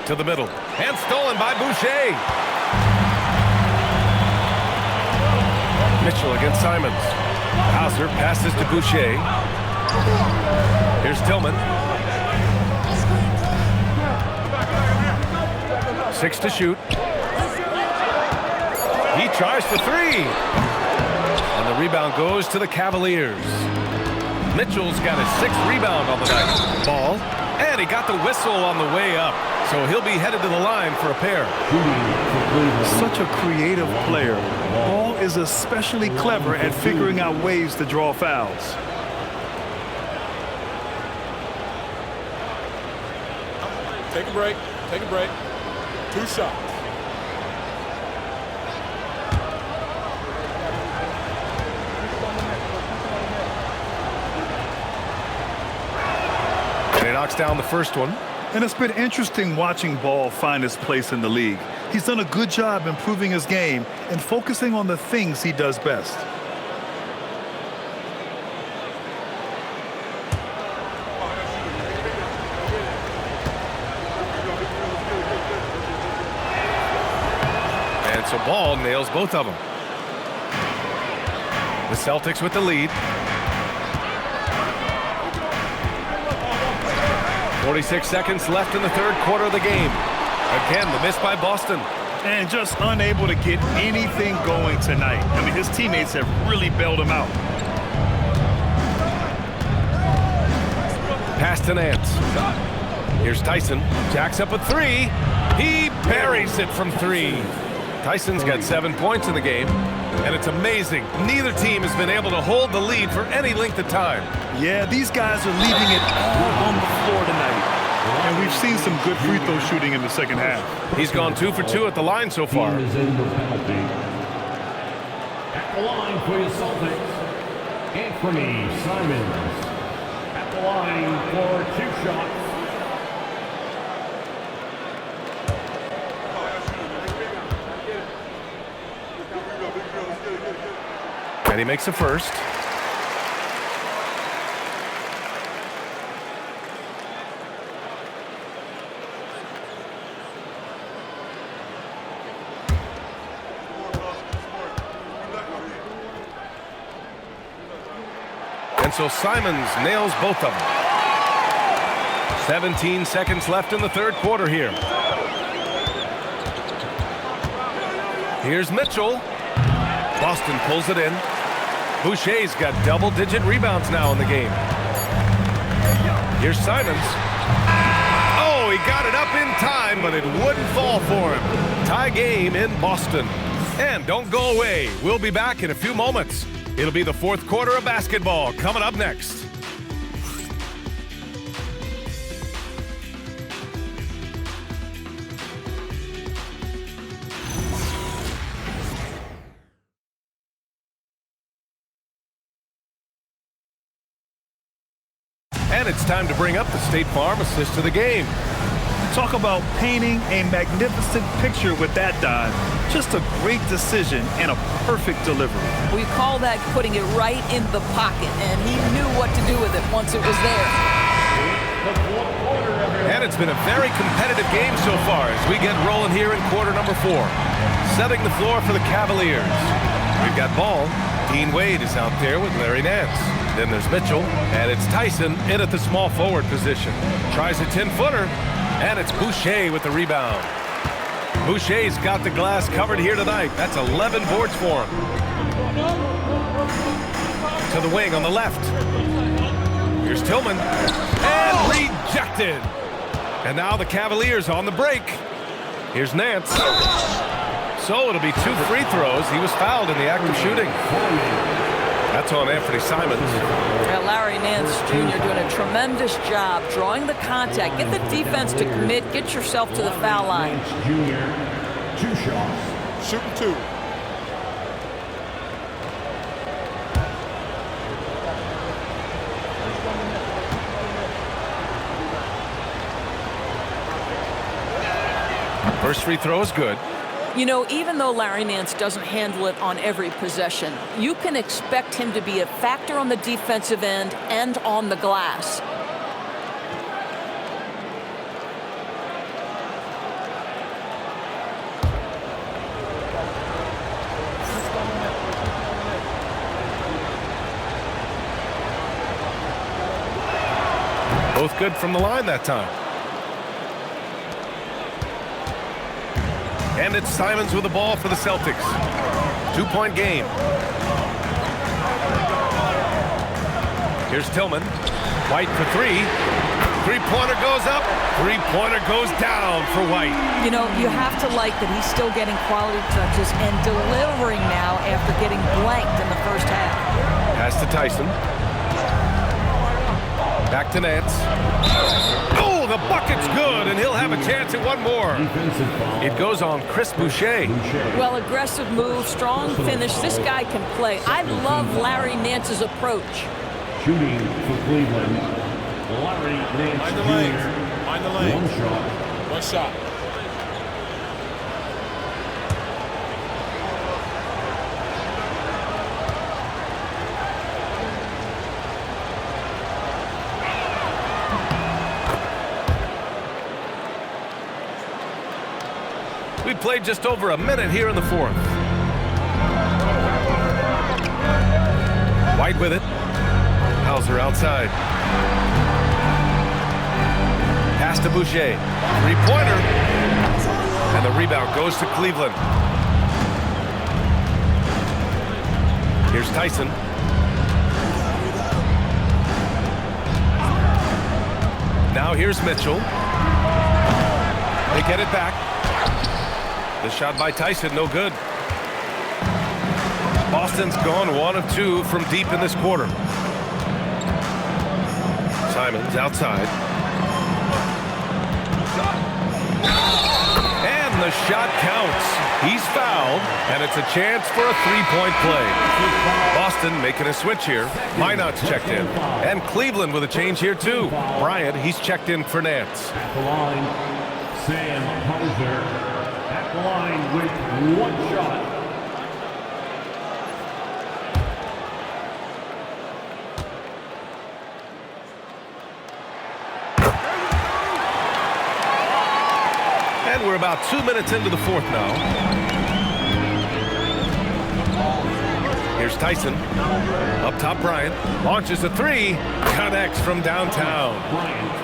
To the middle. And stolen by Boucher. Mitchell against Simons. Hauser passes to Boucher. Here's Tillman. 6 to shoot. He tries for 3. And the rebound goes to the Cavaliers. Mitchell's got his 6th rebound on the night. Ball. And he got the whistle on the way up. So he'll be headed to the line for a pair. Such a creative player. Ball is especially clever at figuring out ways to draw fouls. Take a break. Take a break. 2 shots. And he knocks down the first one. And it's been interesting watching Ball find his place in the league. He's done a good job improving his game and focusing on the things he does best. And so Ball nails both of them. The Celtics with the lead. 46 seconds left in the 3rd quarter of the game. Again, the miss by Boston. And just unable to get anything going tonight. I mean, his teammates have really bailed him out. Pass to Nance. Here's Tyson. Jacks up a 3. He buries it from 3. Tyson's got 7 points in the game. And it's amazing. Neither team has been able to hold the lead for any length of time. Yeah, these guys are leaving it all on the floor tonight. And we've seen some good free throw shooting in the second half. He's gone 2 for 2 at the line so far. Team is in the penalty. At the line for the Celtics, Anthony Simons. At the line for 2 shots. And he makes a first. And so Simons nails both of them. 17 seconds left in the third quarter here. Here's Mitchell. Boston pulls it in. Boucher's got double-digit rebounds now in the game. Here's Simons. Oh, he got it up in time, but it wouldn't fall for him. Tie game in Boston. And don't go away. We'll be back in a few moments. It'll be the fourth quarter of basketball coming up next. And it's time to bring up the State Farm assist to the game. Talk about painting a magnificent picture with that dive. Just a great decision and a perfect delivery. We call that putting it right in the pocket, and he knew what to do with it once it was there. And it's been a very competitive game so far as we get rolling here in quarter number 4. Setting the floor for the Cavaliers. We've got ball. Dean Wade is out there with Larry Nance. Then there's Mitchell, and it's Tyson in at the small forward position. Tries a 10-footer, and it's Boucher with the rebound. Boucher's got the glass covered here tonight. That's 11 boards for him. To the wing on the left. Here's Tillman, and rejected. And now the Cavaliers on the break. Here's Nance. So it'll be 2 free throws. He was fouled in the act of shooting. That's on Anthony Simons. Yeah, Larry Nance Jr. doing a tremendous job drawing the contact. Get the defense to commit. Get yourself to the foul line. Nance Jr., 2 shots. Shooting 2. First free throw is good. You know, even though Larry Nance doesn't handle it on every possession, you can expect him to be a factor on the defensive end and on the glass. Both good from the line that time. And it's Simons with the ball for the Celtics. 2-point game. Here's Tillman. White for 3. Three-pointer goes up. Three-pointer goes down for White. You know, you have to like that he's still getting quality touches and delivering now after getting blanked in the first half. Pass to Tyson. Back to Nance. Oh, the bucket's good, and he'll have a chance at one more. It goes on Chris Boucher. Well, aggressive move, strong finish. This guy can play. I love Larry Nance's approach. Shooting for Cleveland, Larry Nance Mind the lanes. Jr., Mind the lanes. 1 shot. 1 shot. We played just over a minute here in the fourth. White with it. Hauser outside. Pass to Boucher. Three-pointer. And the rebound goes to Cleveland. Here's Tyson. Now here's Mitchell. They get it back. The shot by Tyson, no good. Boston's gone 1 of 2 from deep in this quarter. Simons outside. And the shot counts. He's fouled, and it's a chance for a three-point play. Boston making a switch here. Minot's checked in. And Cleveland with a change here, too. Bryant, he's checked in for Nance. At the line, Sam Hauser. At the line with 1 shot. And we're about 2 minutes into the fourth now. Here's Tyson. Up top, Bryant. Launches a 3. Connects from downtown.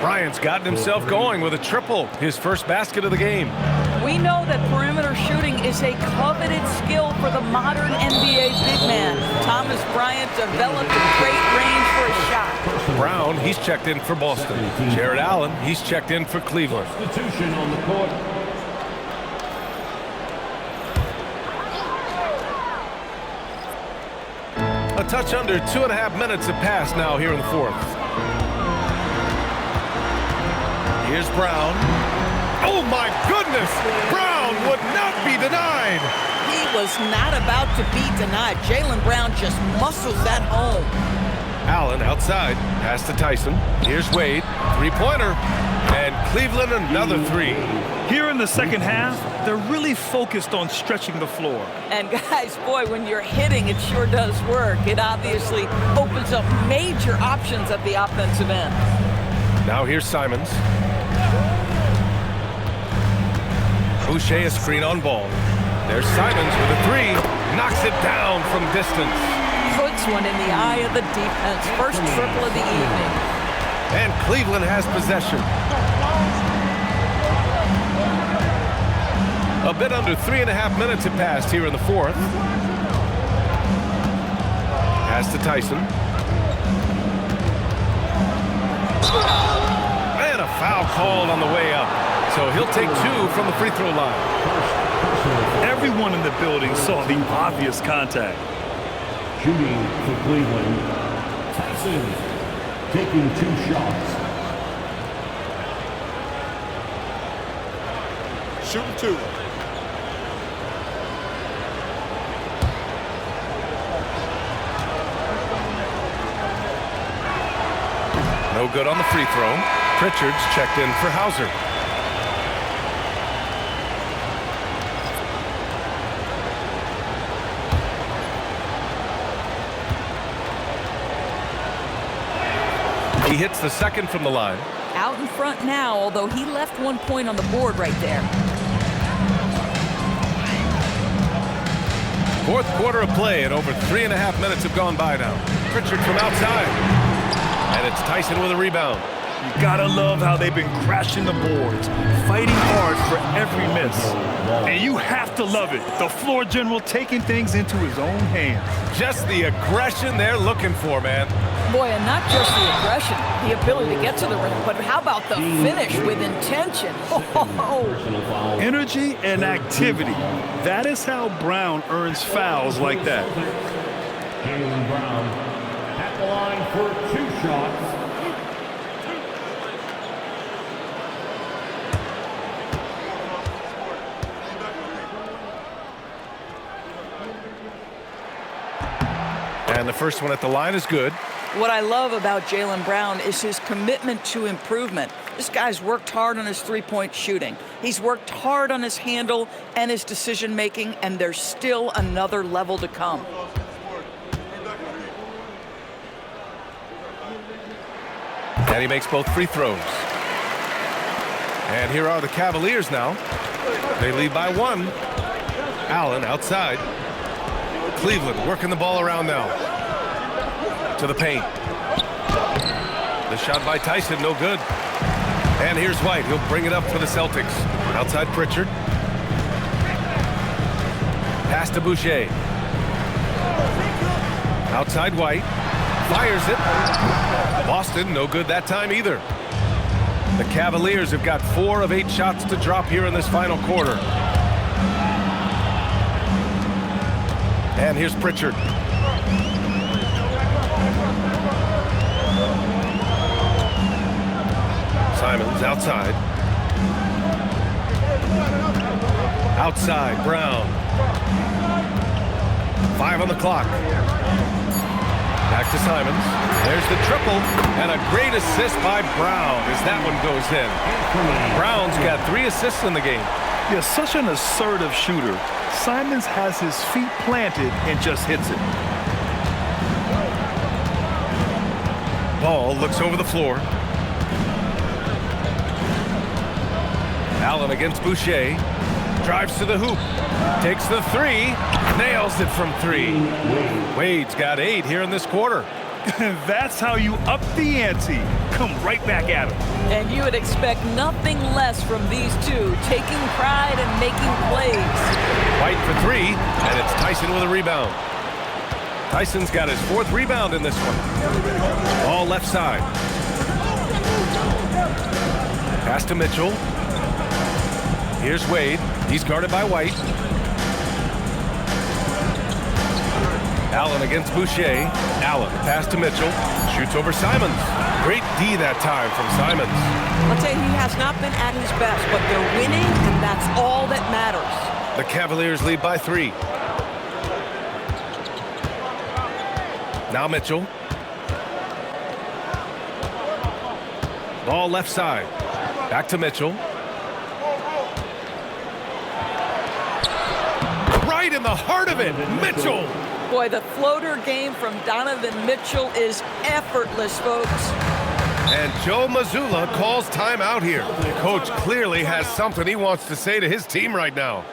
Bryant's gotten himself going with a triple. His first basket of the game. We know that perimeter shooting is a coveted skill for the modern NBA big man. Thomas Bryant developed a great range for his shot. Brown, he's checked in for Boston. Jared Allen, he's checked in for Cleveland. Substitution on the court. A touch under 2.5 minutes have passed now here in the fourth. Here's Brown. Oh my goodness! Brown would not be denied. He was not about to be denied. Jaylen Brown just muscles that home. Allen outside. Pass to Tyson. Here's Wade. Three-pointer. And Cleveland another 3. Here in the second half, they're really focused on stretching the floor. And guys, boy, when you're hitting, it sure does work. It obviously opens up major options at the offensive end. Now here's Simons. Boucher a screen on ball. There's Simons with a 3. Knocks it down from distance. Puts one in the eye of the defense. First triple of the evening. And Cleveland has possession. A bit under 3.5 minutes have passed here in the fourth. Pass to Tyson. And a foul called on the way up. So he'll take 2 from the free throw line. Everyone in the building saw the obvious contact. Shooting for Cleveland. Tyson taking 2 shots. Shooting 2. No good on the free throw. Pritchard's checked in for Hauser. He hits the second from the line. Out in front now, although he left 1 point on the board right there. Fourth quarter of play, and over 3.5 minutes have gone by now. Pritchard from outside. And it's Tyson with a rebound. You gotta love how they've been crashing the boards, fighting hard for every miss. And you have to love it. The floor general taking things into his own hands. Just the aggression they're looking for, man. Boy, and not just the aggression, the ability to get to the rim, but how about the finish with intention? Energy and activity. That is how Brown earns fouls like that. Jaylen Brown at the line for 2 shots. And the first one at the line is good. What I love about Jaylen Brown is his commitment to improvement. This guy's worked hard on his three-point shooting. He's worked hard on his handle and his decision-making, and there's still another level to come. And he makes both free throws. And here are the Cavaliers now. They lead by 1. Allen outside. Cleveland working the ball around now. To the paint. The shot by Tyson, no good. And here's White. He'll bring it up for the Celtics. Outside Pritchard. Pass to Boucher. Outside White. Fires it. Boston, no good that time either. The Cavaliers have got 4 of 8 shots to drop here in this final quarter. And here's Pritchard. Simons outside. Outside, Brown. 5 on the clock. Back to Simons. There's the triple, and a great assist by Brown as that one goes in. Brown's got 3 assists in the game. Yeah, such an assertive shooter. Simons has his feet planted and just hits it. Ball looks over the floor. Allen against Boucher. Drives to the hoop. Takes the 3. Nails it from 3. Wade's got 8 here in this quarter. That's how you up the ante. Come right back at him. And you would expect nothing less from these two, taking pride and making plays. White for 3, and it's Tyson with a rebound. Tyson's got his 4th rebound in this one. Ball left side. Pass to Mitchell. Here's Wade. He's guarded by White. Allen against Boucher. Allen, pass to Mitchell. Shoots over Simons. Great D that time from Simons. I'll tell you, he has not been at his best, but they're winning, and that's all that matters. The Cavaliers lead by 3. Now Mitchell. Ball left side. Back to Mitchell. Right in the heart of it, Mitchell. Boy, the floater game from Donovan Mitchell is effortless, folks. And Joe Mazzulla calls timeout here. Coach clearly has something he wants to say to his team right now.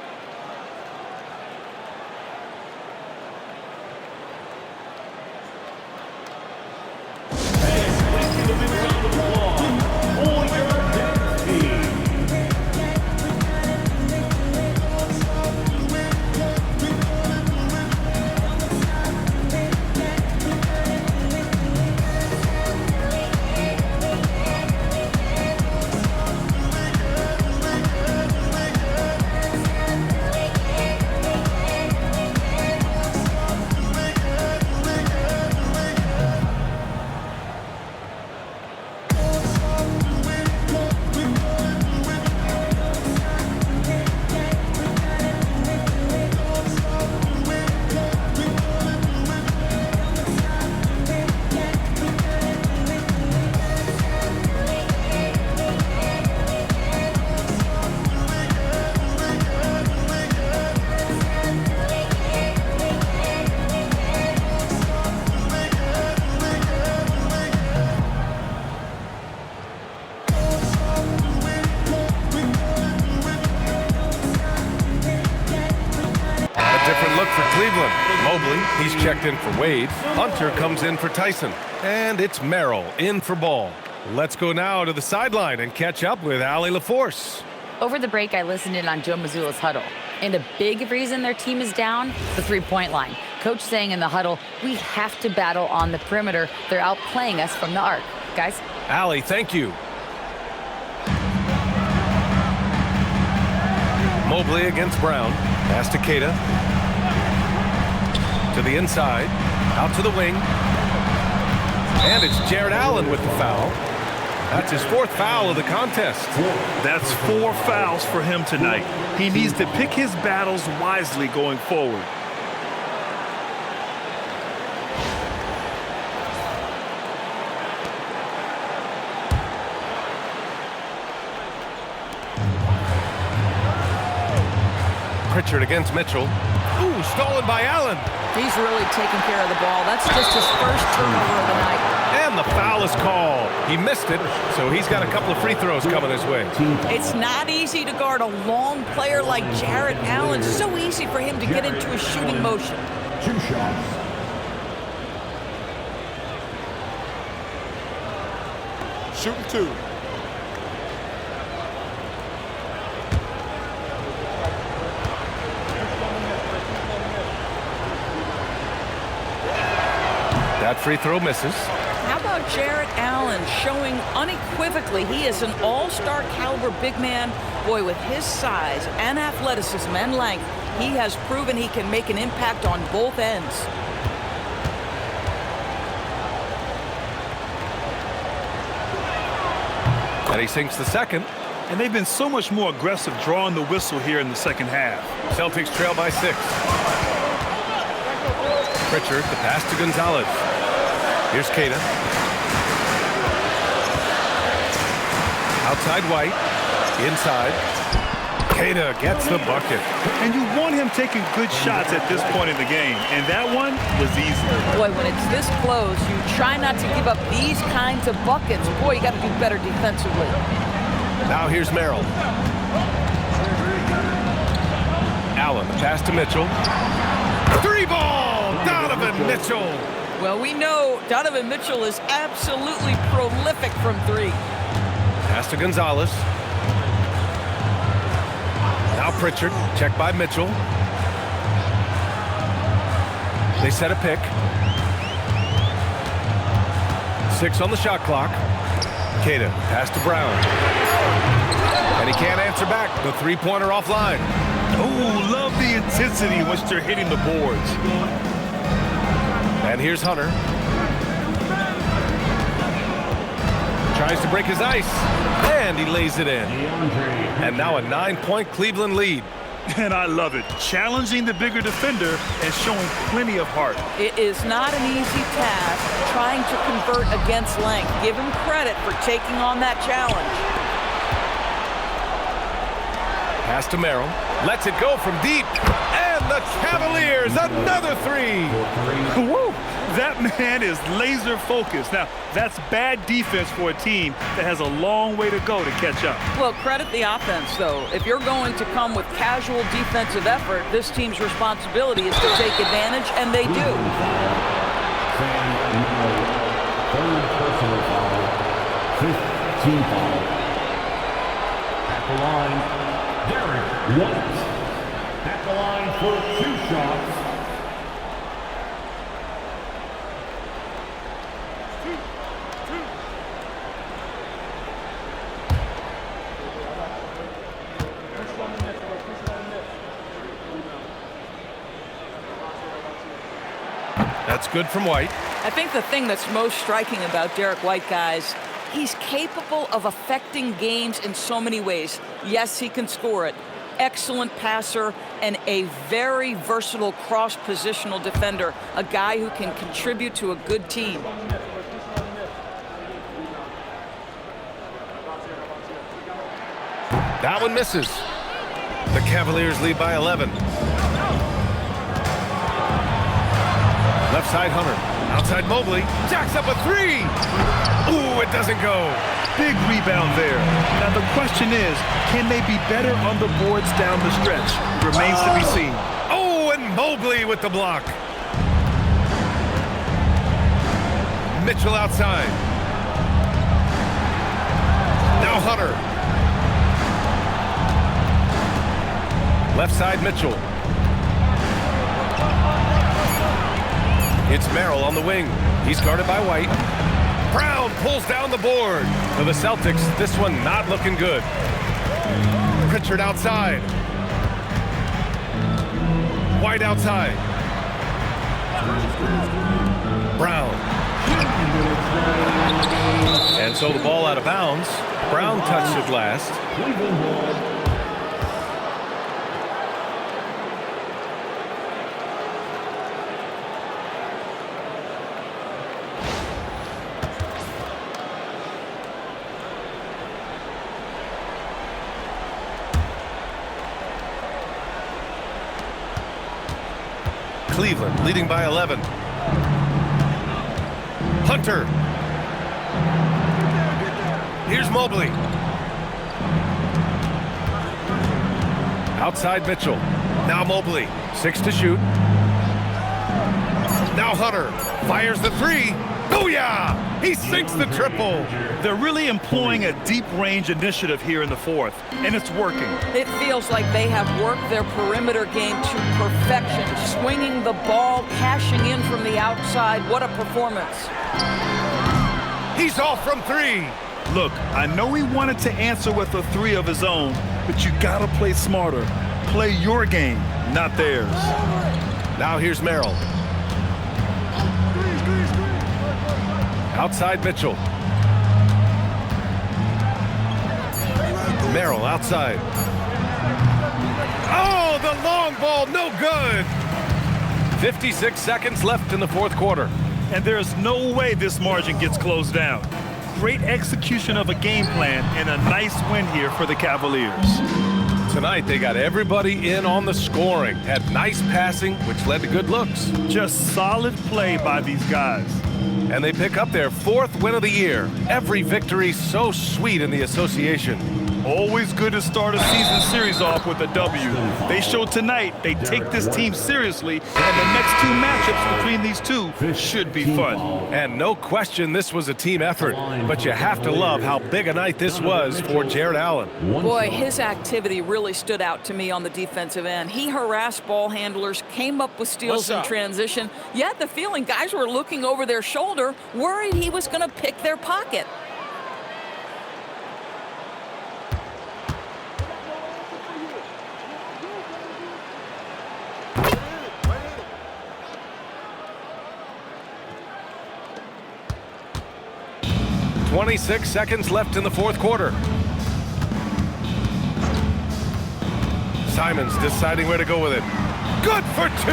Cleveland. Mobley, he's checked in for Wade. Hunter comes in for Tyson. And it's Merrill in for Ball. Let's go now to the sideline and catch up with Allie LaForce. Over the break, I listened in on Joe Mazzulla's huddle. And a big reason their team is down, the three-point line. Coach saying in the huddle, we have to battle on the perimeter. They're outplaying us from the arc. Guys? Allie, thank you. Mobley against Brown. Pass to Keita. To the inside. Out to the wing. And it's Jared Allen with the foul. That's his 4th foul of the contest. That's 4 fouls for him tonight. He needs to pick his battles wisely going forward. Pritchard against Mitchell. Ooh, stolen by Allen. He's really taking care of the ball. That's just his first turnover of the night. And the foul is called. He missed it, so he's got a couple of free throws coming his way. It's not easy to guard a long player like Jared Allen. It's so easy for him to get into a shooting motion. 2 shots. Shooting 2. That free throw misses. How about Jared Allen showing unequivocally he is an all-star caliber big man? Boy, with his size and athleticism and length, He has proven he can make an impact on both ends. And he sinks the second. And they've been so much more aggressive drawing the whistle here in the second half. Celtics trail by 6. Pritchard, the pass to Gonzalez. Here's Cada. Outside White. Inside. Cada gets the bucket. And you want him taking good shots at this point in the game. And that one was easy. Boy, when it's this close, you try not to give up these kinds of buckets. Boy, you got to do better defensively. Now here's Merrill. Allen, the pass to Mitchell. 3-ball! Donovan Mitchell! Well, we know Donovan Mitchell is absolutely prolific from 3. Pass to Gonzalez. Now Pritchard, checked by Mitchell. They set a pick. 6 on the shot clock. Cada, pass to Brown. And he can't answer back. The 3-pointer offline. Oh, love the intensity once they're hitting the boards. And here's Hunter. Tries to break his ice. And he lays it in. And now a 9-point Cleveland lead. And I love it. Challenging the bigger defender and showing plenty of heart. It is not an easy task trying to convert against length. Give him credit for taking on that challenge. Pass to Merrill. Lets it go from deep. And the Cavaliers, another 3. Woo! That man is laser focused. Now, that's bad defense for a team that has a long way to go to catch up. Well, credit the offense, though. If you're going to come with casual defensive effort, this team's responsibility is to take advantage, and they do. Third personal foul, 5th team foul. At the line, Derek White. At the line for 2 shots. That's good from White. I think the thing that's most striking about Derek White, guys, he's capable of affecting games in so many ways. Yes, he can score it. Excellent passer and a very versatile cross-positional defender, a guy who can contribute to a good team. That one misses. The Cavaliers lead by 11. Left side Hunter. Outside Mobley. Jacks up a 3. Ooh, it doesn't go. Big rebound there. Now the question is, can they be better on the boards down the stretch? Remains to be seen. Oh, and Mobley with the block. Mitchell outside. Now Hunter. Left side Mitchell. It's Merrill on the wing. He's guarded by White. Brown pulls down the board. For the Celtics, this one not looking good. Pritchard outside. White outside. Brown. And so the ball out of bounds. Brown touched it last. Cleveland leading by 11. Hunter. Here's Mobley. Outside Mitchell. Now Mobley. 6 to shoot. Now Hunter fires the 3. Booyah! He sinks the triple. They're really employing a deep range initiative here in the fourth, and it's working. It feels like they have worked their perimeter game to perfection, swinging the ball, cashing in from the outside. What a performance. He's off from 3. Look, I know he wanted to answer with a 3 of his own, but you gotta play smarter. play your game, not theirs. Now here's Merrill. Outside Mitchell. Merrill outside. Oh, the long ball, no good. 56 seconds left in the fourth quarter. And there's no way this margin gets closed down. Great execution of a game plan and a nice win here for the Cavaliers. Tonight, they got everybody in on the scoring. Had nice passing, which led to good looks. Just solid play by these guys. And they pick up their 4th win of the year. Every victory so sweet in the association. Always good to start a season series off with a W. They showed tonight they take this team seriously, and the next 2 matchups between these two should be fun. And no question this was a team effort, but you have to love how big a night this was for Jared Allen. Boy, his activity really stood out to me on the defensive end. He harassed ball handlers, came up with steals in transition. You had the feeling guys were looking over their shoulder, worried he was going to pick their pocket. .26 seconds left in the fourth quarter. Simons deciding where to go with it. Good for 2.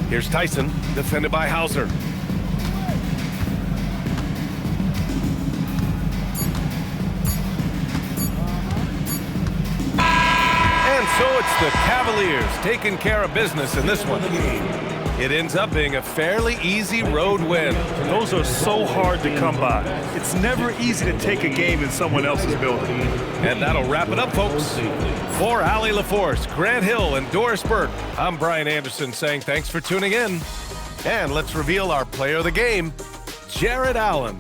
Here's Tyson, defended by Hauser. And so it's the Cavaliers taking care of business in this one. It ends up being a fairly easy road win. Those are so hard to come by. It's never easy to take a game in someone else's building. And that'll wrap it up, folks. For Allie LaForce, Grant Hill, and Doris Burke, I'm Brian Anderson saying thanks for tuning in. And let's reveal our player of the game, Jared Allen.